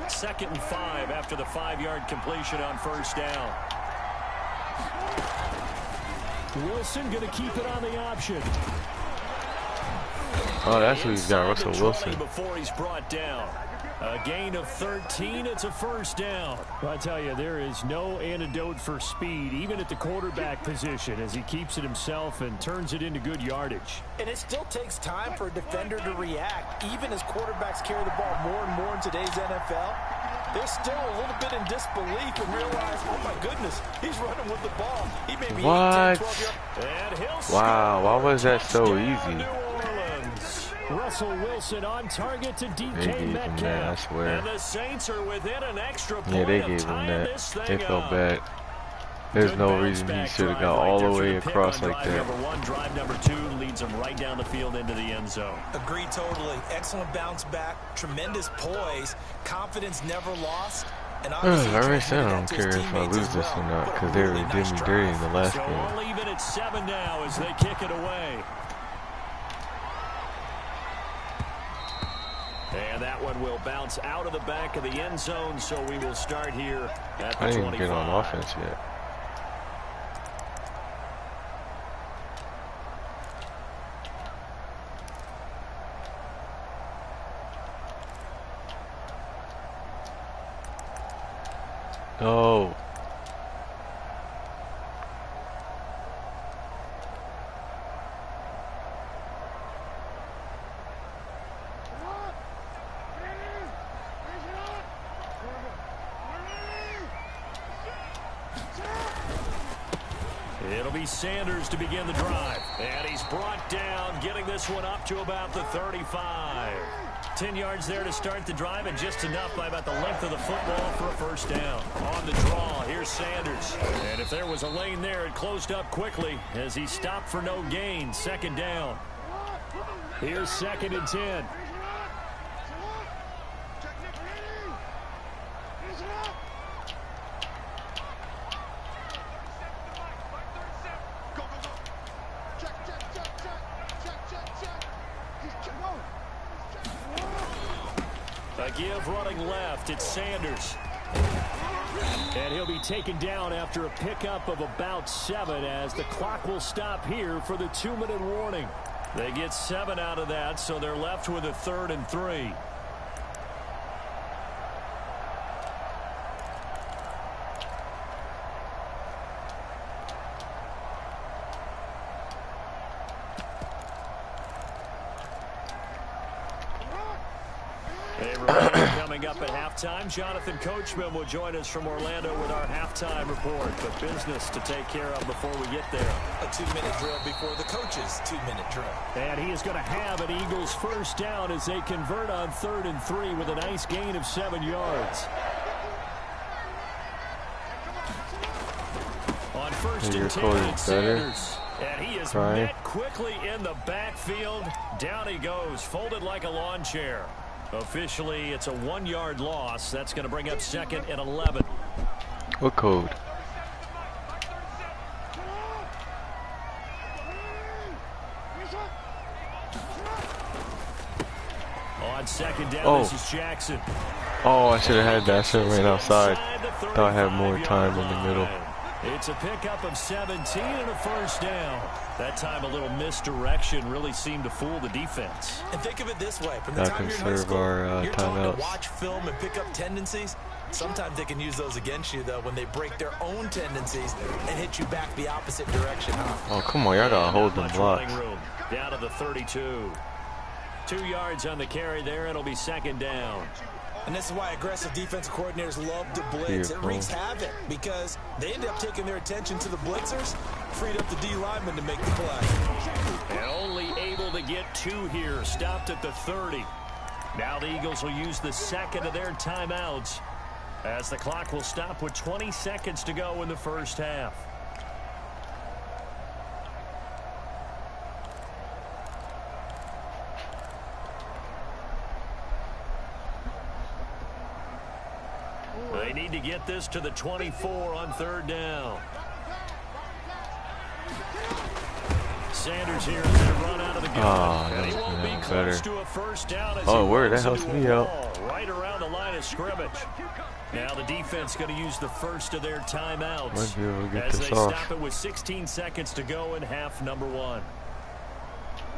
Second and 5 after the 5-yard completion on 1st down. Wilson going to keep it on the option. Oh, that's who he's got, Russell Wilson. Before he's brought down. A gain of 13. It's a 1st down. I tell you, there is no antidote for speed, even at the quarterback position, as he keeps it himself and turns it into good yardage. And it still takes time for a defender to react, even as quarterbacks carry the ball more and more in today's NFL. They're still a little bit in disbelief and realize, oh my goodness, he's running with the ball. He may be 8, 10, 12 yards. Wow, why was that so easy? Russell Wilson on target to DK Metcalf. That, I swear. And the Saints are within an extra point. Yeah, they gave him that. They felt bad. There's no reason he should have got all the way across like that. Number 1, drive number 2 leads him right down the field into the end zone. Agreed totally. Excellent bounce back. Tremendous poise. Confidence never lost. And I already said I don't care if I lose this or not, because they already did me dirty in the last game. All even at 7 now as they kick it away. And that one will bounce out of the back of the end zone, so we will start here at the 25. I didn't get on offense yet. Oh. It'll be Sanders to begin the drive. And he's brought down, getting this one up to about the 35. 10 yards there to start the drive, and just enough by about the length of the football for a 1st down. On the draw, here's Sanders. And if there was a lane there, it closed up quickly as he stopped for no gain. 2nd down. Here's 2nd and 10. A give running left. It's Sanders. And he'll be taken down after a pickup of about 7 as the clock will stop here for the 2-minute warning. They get 7 out of that, so they're left with a 3rd and 3. Coming up at halftime, Jonathan Coachman will join us from Orlando with our halftime report. But business to take care of before we get there. A 2-minute drill before the coach's 2-minute drill. And he is going to have an Eagles 1st down as they convert on 3rd and 3 with a nice gain of 7 yards. first and 10 at Sanders. And he is met quickly in the backfield. Down he goes, folded like a lawn chair. Officially, it's a 1-yard loss. That's going to bring up 2nd and 11. What code? On 2nd down, this is Jackson. Oh, I should have had that. I should have ran outside. Thought I had more time in the middle. It's a pickup of 17 and a first down. That time a little misdirection really seemed to fool the defense. And think of it this way. From the time you're in high school, you're taught to watch film and pick up tendencies. Sometimes they can use those against you, though, when they break their own tendencies and hit you back the opposite direction. Oh, come on. Y'all got to hold them blocks. Down to the 32. 2 yards on the carry there. It'll be 2nd down. And this is why aggressive defensive coordinators love to blitz. It wreaks havoc because they end up taking their attention to the blitzers, freed up the D lineman to make the play. And only able to get 2 here. Stopped at the 30. Now the Eagles will use the 2nd of their timeouts as the clock will stop with 20 seconds to go in the first half. They need to get this to the 24 on 3rd down. Sanders here is going to run out of the gun. And he won't be close to a first down. Oh, word, that helps me out. Right around the line of scrimmage. Now the defense going to use the first of their timeouts as they stop it with 16 seconds to go in half number 1.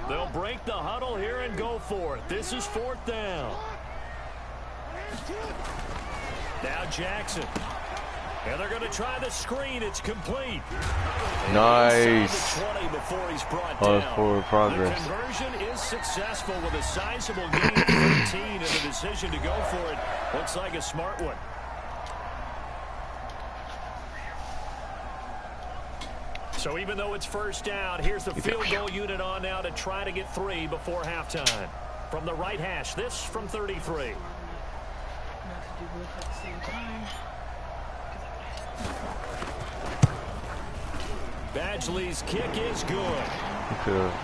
They'll break the huddle here and go for it. This is 4th down. Now Jackson. And they're going to try the screen. It's complete. Nice. 20 before he's brought down. Forward progress. The conversion is successful with a sizable gain of 13 and the decision to go for it. Looks like a smart one. So even though it's first down, here's the field goal unit on now to try to get 3 before halftime. From the right hash, this from 33. Badgley's kick is good.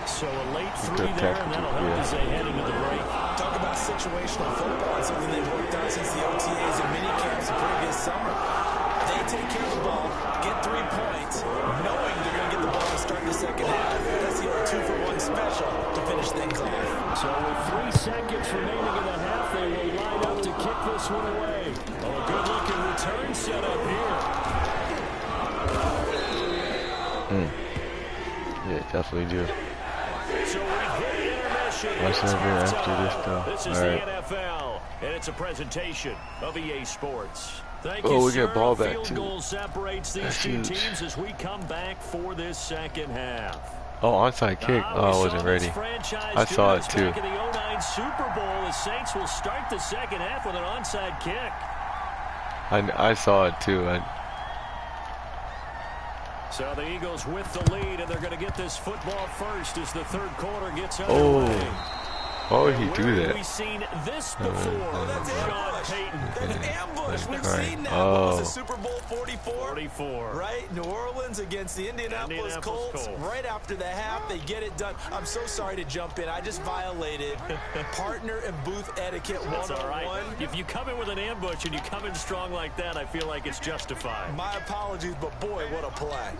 So a late 3 there, and that'll help as they head into the break. Talk about situational football. It's something they've worked on since the OTAs and minicamps the previous summer. They take care of the ball, get 3 points, knowing they're going to get the ball to start the second half. That's the old 2-for-1 special to finish things off. So with 3 seconds remaining in the half, they will line up to kick this one away. Oh, a good-looking return set up here. Yeah, definitely do. So we hit intermission. Watch that after this, though. This is the NFL, and it's a presentation of EA Sports. Thank you, we sir. get ball back, Field too. goal separates these two teams as we come back for this second half. Oh, onside kick. Oh, I wasn't ready. I saw it, too. Back in the 09 Super Bowl, the Saints will start the second half with an onside kick. I saw it, too. So the Eagles with the lead, and they're going to get this football first as the third quarter gets underway. Why would he do that? We've seen this before. That's Sean Payton. That's an ambush. We've seen that. Oh. What was it, Super Bowl 44? 44. Right? New Orleans against the Indianapolis Colts. Right after the half, they get it done. I'm so sorry to jump in. I just violated partner and booth etiquette 101. That's all right. If you come in with an ambush and you come in strong like that, I feel like it's justified. My apologies, but boy, what a play.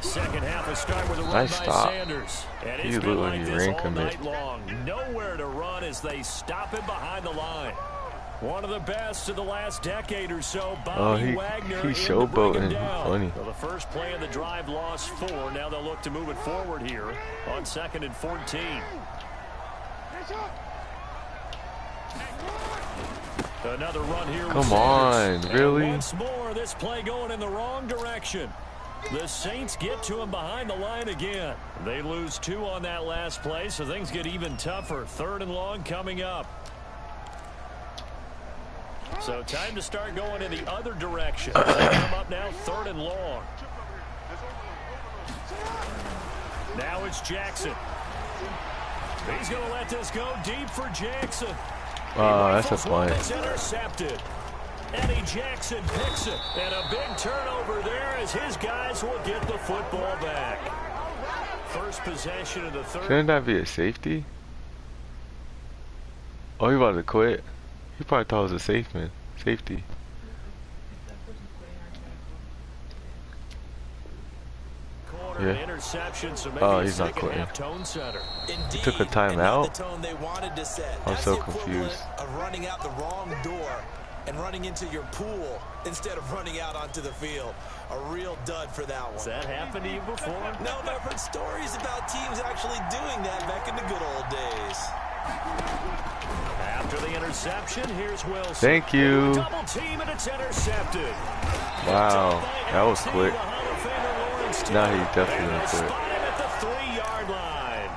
Second half will start with a run by Sanders. And it's been like this all night long. Nowhere to run as they stop him behind the line. One of the best of the last decade or so, Bobby Wagner. He's showboating. Funny. So the first play of the drive lost 4. Now they'll look to move it forward here on 2nd and 14. Another run here. Come on, really? And once more, this play going in the wrong direction. The Saints get to him behind the line again. They lose 2 on that last play, so things get even tougher. 3rd and long coming up. So time to start going in the other direction. They come up now 3rd and long. Now it's Jackson. He's going to let this go deep for Jackson. Oh, that's a punt. It's intercepted. Eddie Jackson picks it. And a big turnover there as his guys will get the football back. First possession of the third. Shouldn't that be a safety? Oh, he about to quit. He probably thought it was a safety. Yeah. Interception, so oh, he's not quitting. He took a timeout. I'm so confused. Of running out the wrong door and running into your pool instead of running out onto the field. A real dud for that one. Has that happened to you before? No, but I've heard stories about teams actually doing that back in the good old days. After the interception, here's Wilson. Thank you. Double team and it's intercepted. Wow, that was quick. Now he definitely quit. Spot him at the 3-yard line.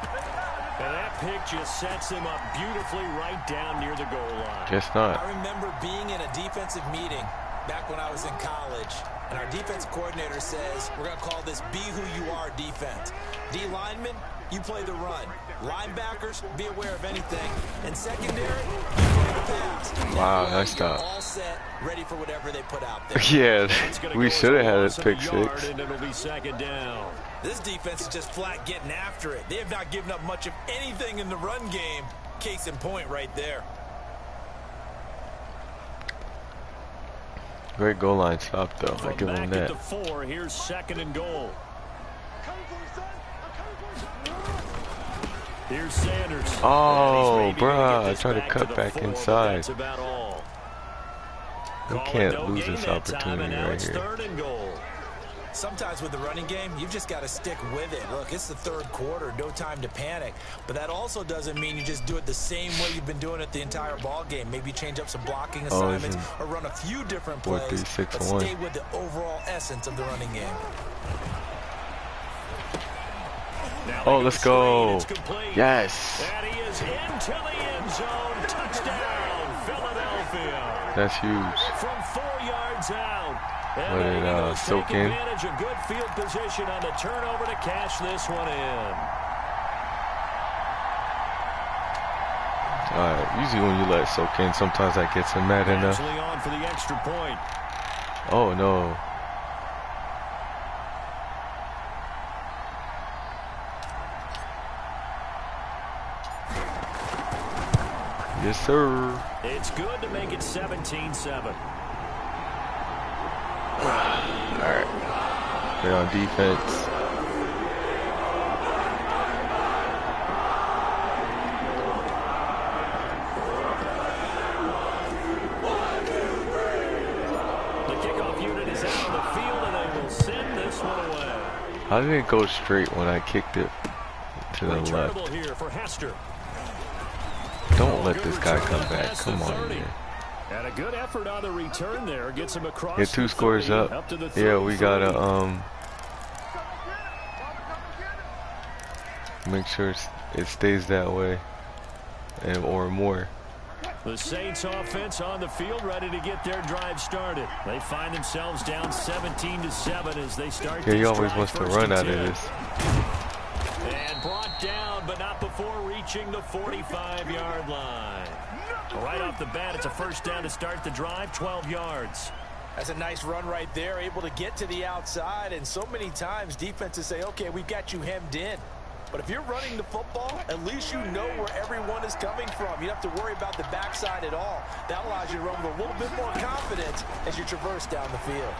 And that pick just sets him up beautifully right down near the goal line. Guess not. I remember being in a defensive meeting back when I was in college, and our defense coordinator says, we're going to call this Be Who You Are defense. D linemen, you play the run. Linebackers, be aware of anything. And secondary, you play the pass. Wow, nice stop. All set, ready for whatever they put out there. Yeah, we should have had a pick 6. And it'll be second down. This defense is just flat getting after it. They have not given up much of anything in the run game. Case in point right there. Great goal line stop, though. I give him that. At the 4, here's second and goal. Here's Sanders. Oh, bruh, I tried to cut back inside. That's about all. We can't lose this opportunity right here. Third and goal. Sometimes with the running game, you've just got to stick with it. Look, it's the third quarter, no time to panic. But that also doesn't mean you just do it the same way you've been doing it the entire ball game. Maybe change up some blocking assignments or run a few different plays, but stay with the overall essence of the running game. Oh, let's go. Yes. And he is into the end zone. Touchdown, Philadelphia. That's huge. From 4 yards out. Let it soak in. Advantage of good field position on the turnover to cash this one in. Usually when you let it soak in, sometimes that gets him mad enough. Actually on for the extra point. Oh, no. Yes, sir. It's good to make it 17-7. Alright. They're on defense. The kickoff unit is out on the field and they will send this one away. How did it go straight when I kicked it to the left? Here for Hester. Don't let this guy come back. Come on, man. And a good effort on the return there. Gets him across. Get 2 scores up. Yeah, we gotta make sure it stays that way, or more. The Saints offense on the field, ready to get their drive started. They find themselves down 17-7 as they start. Yeah, he always wants to run out of this. And brought down, but not before reaching the 45-yard line. Right off the bat, it's a first down to start the drive, 12 yards. That's a nice run right there, able to get to the outside. And so many times defenses say, okay, we've got you hemmed in. But if you're running the football, at least you know where everyone is coming from. You don't have to worry about the backside at all. That allows you to run with a little bit more confidence as you traverse down the field.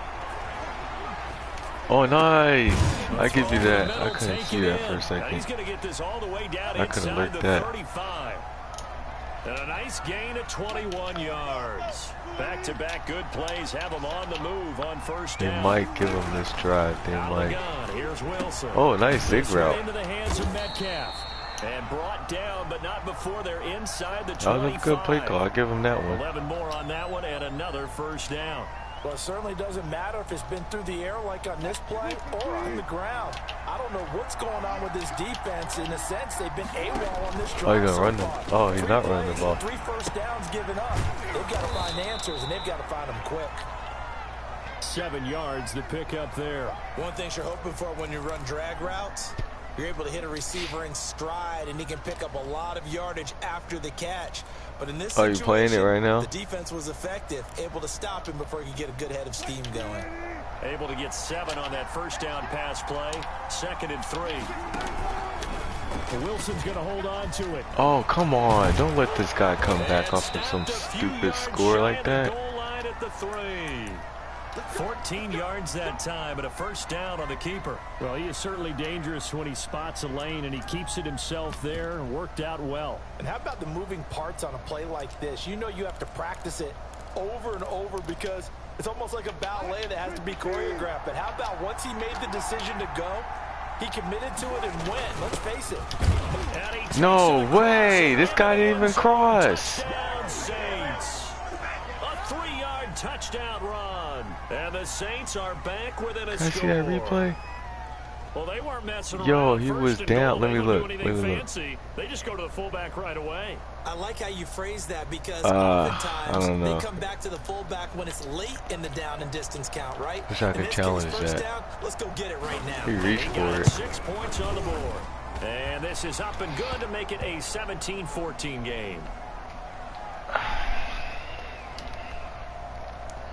Oh, nice. I give you that. I couldn't see that for a second. He's going to get this all the way down I could have inside looked the that. 35. And a nice gain of 21 yards. Back-to-back good plays have them on the move on first down. They might give him this drive. They might. Here's Wilson. Oh, nice zig route. Into the hands of Metcalf. And brought down, but not before they're inside the 25. That was a good play call. I'll give him that one. 11 more on that one and another first down. Well, it certainly doesn't matter if it's been through the air like on this play or on the ground. I don't know what's going on with this defense. In a sense, they've been AWOL on this drive. Oh, he's going to run them. Oh, he's not running the ball. 3 first downs given up. They've got to find answers, and they've got to find them quick. 7 yards, the pick up there. One thing you're hoping for when you run drag routes, You're able to hit a receiver in stride, and he can pick up a lot of yardage after the catch. But in this situation, you playing it right now? The defense was effective, able to stop him before he could get a good head of steam going. Able to get 7 on that first down pass play. 2nd and 3. Wilson's going to hold on to it. Oh, come on. Don't let this guy come back off of some stupid score like that. Goal line at the 3. 14 yards that time, and a first down on the keeper. Well, he is certainly dangerous when he spots a lane, and he keeps it himself there, and worked out well. And how about the moving parts on a play like this? You know you have to practice it over and over because it's almost like a ballet that has to be choreographed. But how about once he made the decision to go, he committed to it and went. Let's face it. No way. This guy didn't even cross. Touchdown, Saints. A 3-yard touchdown run. And the Saints are back within a score. Can I see that replay? Well, they weren't messing around. Yo, he was down. Let me look. Fancy. They just go to the fullback right away. I like how you phrase that because oftentimes I don't know. they come back to the fullback when it's late in the down and distance count, right? Wish I could challenge first that. Down, let's go get it right now. He reached for it. 6 points on the board. And this is up and good to make it a 17-14 game.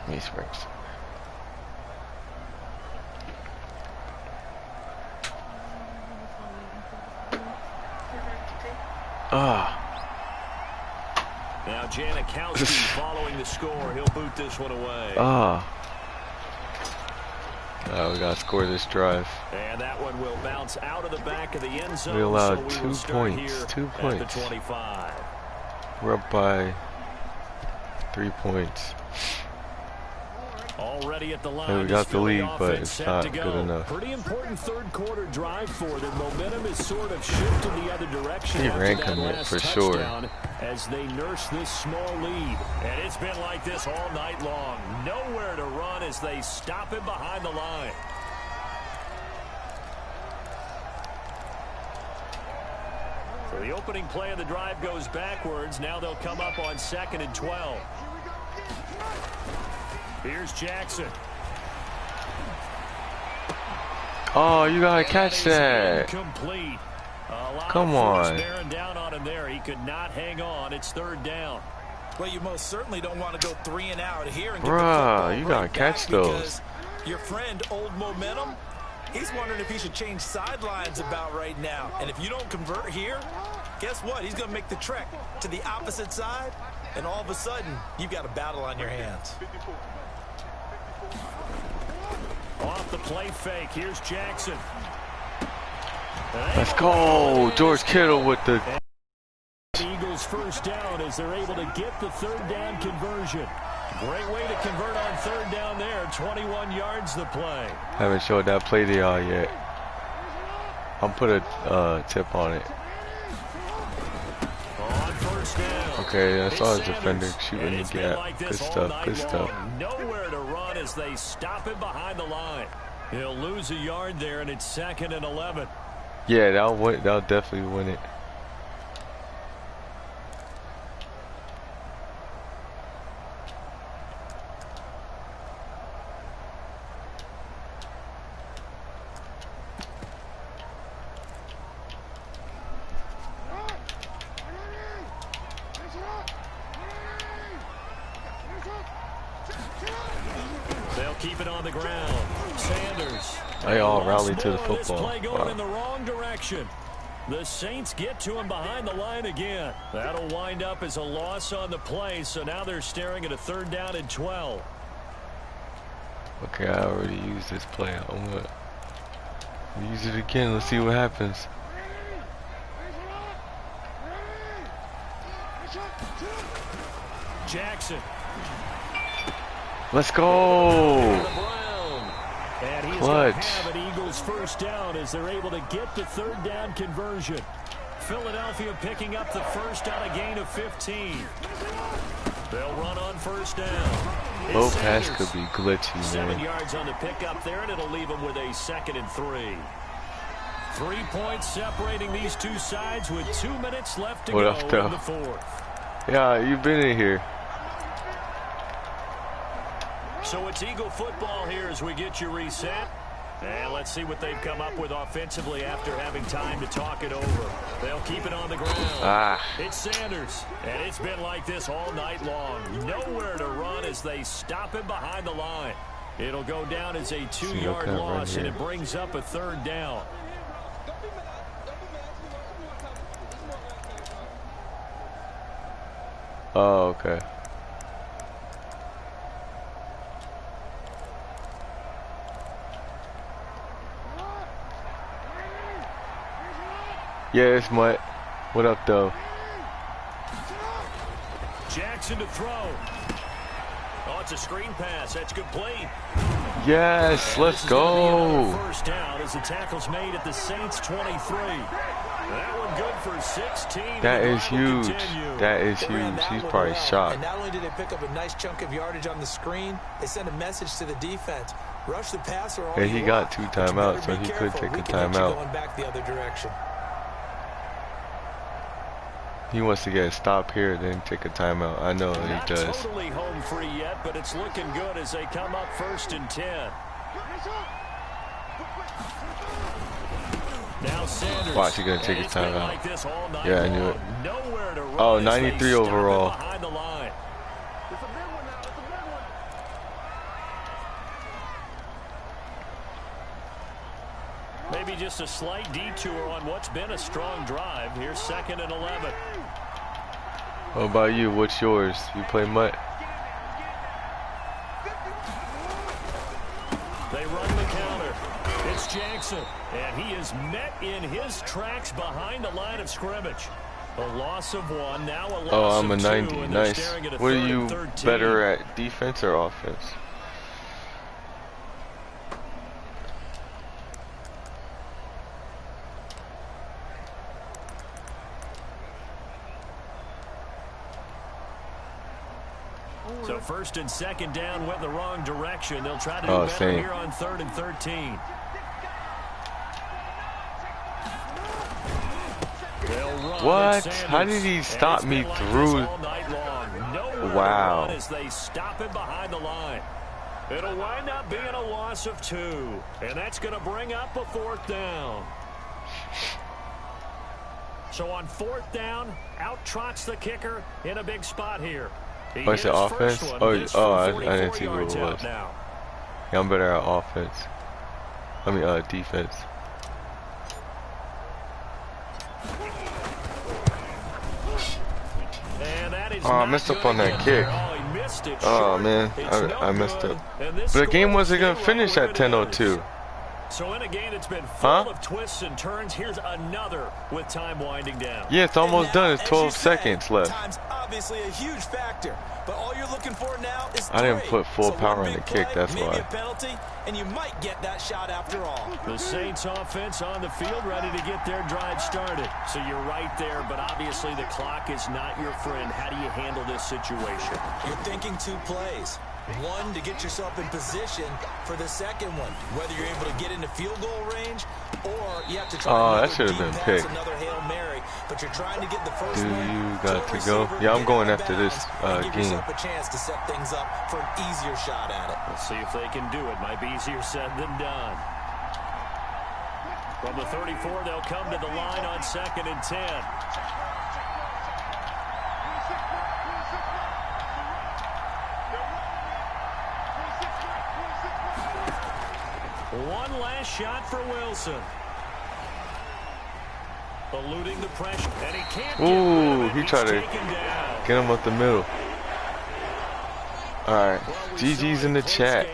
He springs. Now Janikowski following the score. He'll boot this one away. We got to score this drive. And that one will bounce out of the back of the end zone. We allowed so 2 points. 2 points. At the 25. We're up by 3 points. Already at the line. Hey, we got the lead, but it's not good enough. Pretty important third quarter drive for them. Momentum is sort of shifted the other direction. He ran commit for sure. As they nurse this small lead. And it's been like this all night long. Nowhere to run as they stop him behind the line. So the opening play of the drive goes backwards. Now they'll come up on 2nd and 12. Here's Jackson. Oh, you gotta catch that. Complete. Come on. Bearing down on him there. He could not hang on. It's 3rd down. Well, you most certainly don't want to go 3 and out here. And bruh, you gotta catch those. Your friend, Old Momentum, he's wondering if he should change sidelines about right now. And if you don't convert here, guess what? He's gonna make the trek to the opposite side, and all of a sudden, you've got a battle on your hands. Off the play fake. Here's Jackson. Let's go. George Kittle with the... Eagles first down as they're able to get the 3rd down conversion. Great way to convert on 3rd down there. 21 yards the play. Haven't showed that play to y'all yet. I'll put a tip on it. On 1st down. Okay, I saw his defender shooting the gap. Like good stuff, good stuff. Nowhere to run as they stop him behind the line. He'll lose a yard there, and it's 2nd and 11. Yeah, that'll definitely win it. They'll keep it on the ground. Sanders. They all rally to the football. This play going in the Wow. wrong direction. The Saints get to him behind the line again. That'll wind up as a loss on the play, so now they're staring at a 3rd down and 12. Okay, I already used this play. I'm gonna use it again. Let's see what happens. Jackson. Let's go. And he's going to have an Eagles first down as they're able to get the 3rd down conversion. Philadelphia picking up the first on a gain of 15. They'll run on 1st down. Low pass could be glitchy, man. 7 yards on the pickup there, and it'll leave them with a 2nd and 3. 3 points separating these two sides with 2 minutes left to go in the 4th. Yeah, you've been in here. So it's Eagle football here as we get you reset. And let's see what they've come up with offensively after having time to talk it over. They'll keep it on the ground. It's Sanders, and it's been like this all night long. Nowhere to run as they stop him behind the line. It'll go down as a 2-yard loss, and it brings up a 3rd down. Oh, okay. Yeah, it's Mutt. What up, though? Jackson to throw. Oh, it's a screen pass. That's complete. Yes, let's go. First down as the tackle's made at the Saints 23. That one good for 16. That is huge. That is huge. He's probably shocked. And not only did they pick up a nice chunk of yardage on the screen, they sent a message to the defense. Rush the passer all Yeah, he you got want, 2 timeouts, so he could take a timeout. Going back the other direction. He wants to get a stop here, then take a timeout. I know he does. Not totally home free yet, but it's looking good as they come up 1st and 10. Now Sanders. Watch, he's gonna take his timeout. Like yeah, I knew it. Nowhere to run. Oh, 93 overall. Behind the line. Maybe just a slight detour on what's been a strong drive. Here's 2nd and 11. What about you? What's yours? You play Mutt? They run the counter. It's Jackson, and he is met in his tracks behind the line of scrimmage. A loss of 1, now a loss Oh, I'm a of 90. 2, Nice. What are you better at, defense or offense? So 1st and 2nd down went the wrong direction. They'll try to do better here on 3rd and 13. What? How did he stop me through? Wow. As they stop him behind the line. It'll wind up being a loss of 2. And that's going to bring up a 4th down. So on 4th down, out trots the kicker in a big spot here. Oh, it's the offense? I didn't see what it was. Yeah, I'm better at offense. I mean, defense. Oh, I messed up on that kick. Oh, man. I messed up. But the game wasn't going to finish at 10:02. So in a game that's been full of twists and turns, here's another with time winding down. Yeah, it's almost done. It's 12 seconds left. Time's obviously a huge factor, but all you're looking for now is I didn't put full power on the kick, that's why. Maybe a penalty, and you might get that shot after all. The Saints offense on the field ready to get their drive started. So you're right there, but obviously the clock is not your friend. How do you handle this situation? You're thinking 2 plays. 1 to get yourself in position for the 2nd one. Whether you're able to get into field goal range or you have to try that should have been picked. Another Hail Mary, but you're trying to get the first Do one. you got to go? Yeah, I'm going after this give game. yourself a chance to set things up for an easier shot at it. Let's see if they can do it. Might be easier said than done. From the 34, they'll come to the line on 2nd and 10. One last shot for Wilson. Eluding the pressure, and he can't get he tried to get him up the middle. Alright, GG's in the chat.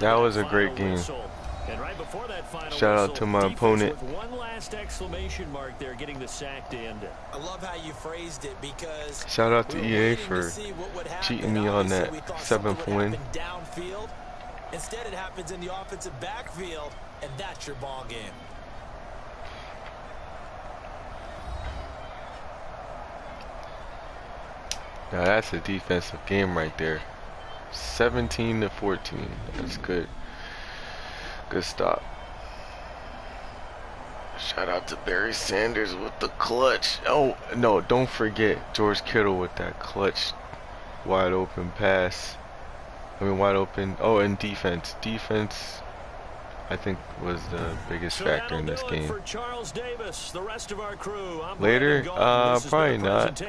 That was a great game. Shout out to my opponent. One last exclamation mark there, getting the sack to end it. I love how you phrased it because shout out to EA for cheating me on that 7th win. Downfield. Instead, it happens in the offensive backfield, and that's your ball game. Now that's a defensive game right there. 17-14. That's good. Good stop. Shout out to Barry Sanders with the clutch. Oh, no, don't forget George Kittle with that clutch wide open pass. I mean, wide open. Oh, and defense. Defense, I think, was the biggest factor in this game. For Charles Davis, the rest of our crew, I'm Later, probably not.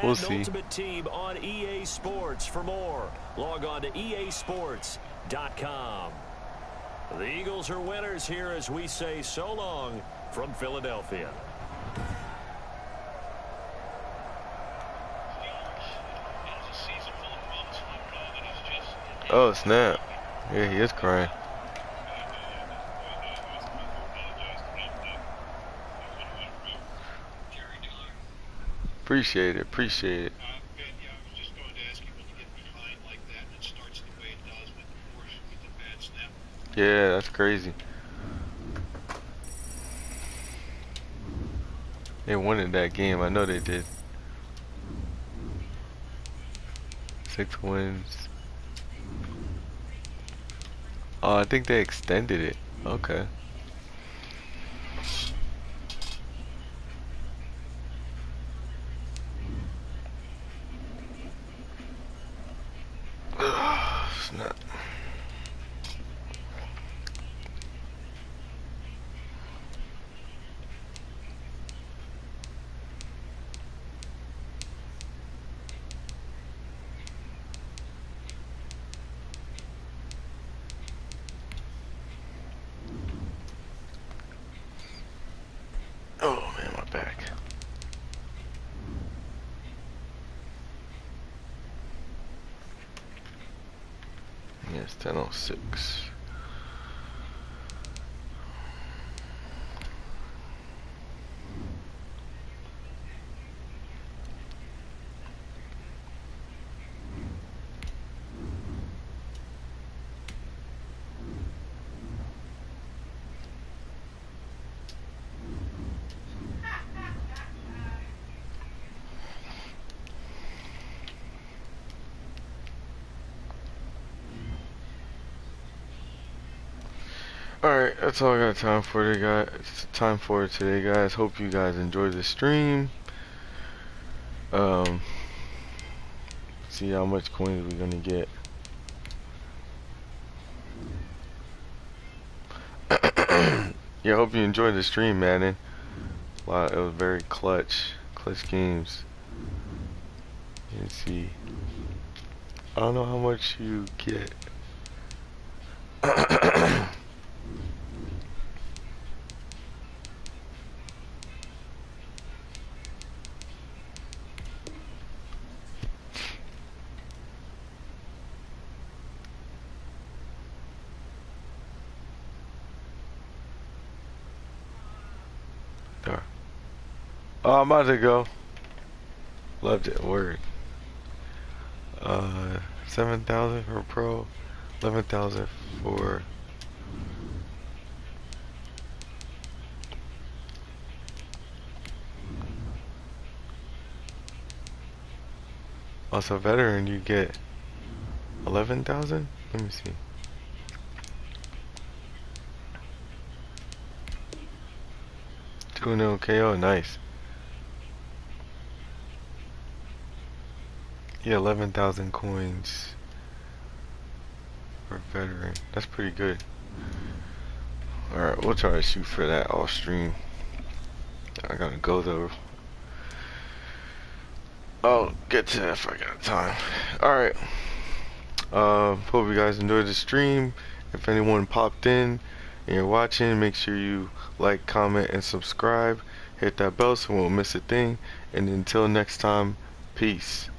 We'll see. Ultimate Team on EA Sports. For more, log on to easports.com. The Eagles are winners here as we say so long from Philadelphia. Oh, snap. Yeah, he is crying. Appreciate it, appreciate it. Yeah, that's crazy. They wanted that game, I know they did. 6 wins. Oh, I think they extended it. Okay. Snap. Oh man, my back. Yes, 10:06. Alright, that's all I got time for today, guys. Hope you guys enjoyed the stream. See how much coins we're gonna get. Yeah, hope you enjoyed the stream, Madden. It was very clutch games. You can see. I don't know how much you get. There. Oh, I'm about to go. Loved it. Word. 7,000 for pro, 11,000 for also veteran. You get 11,000. Let me see. Two KO, nice. Yeah, 11,000 coins for veteran. That's pretty good. Alright, we'll try to shoot for that off stream. I gotta go though. I'll get to that if I got time. Alright. Hope you guys enjoyed the stream. If anyone popped in and you're watching, make sure you like, comment, and subscribe. Hit that bell so you won't miss a thing. And until next time, peace.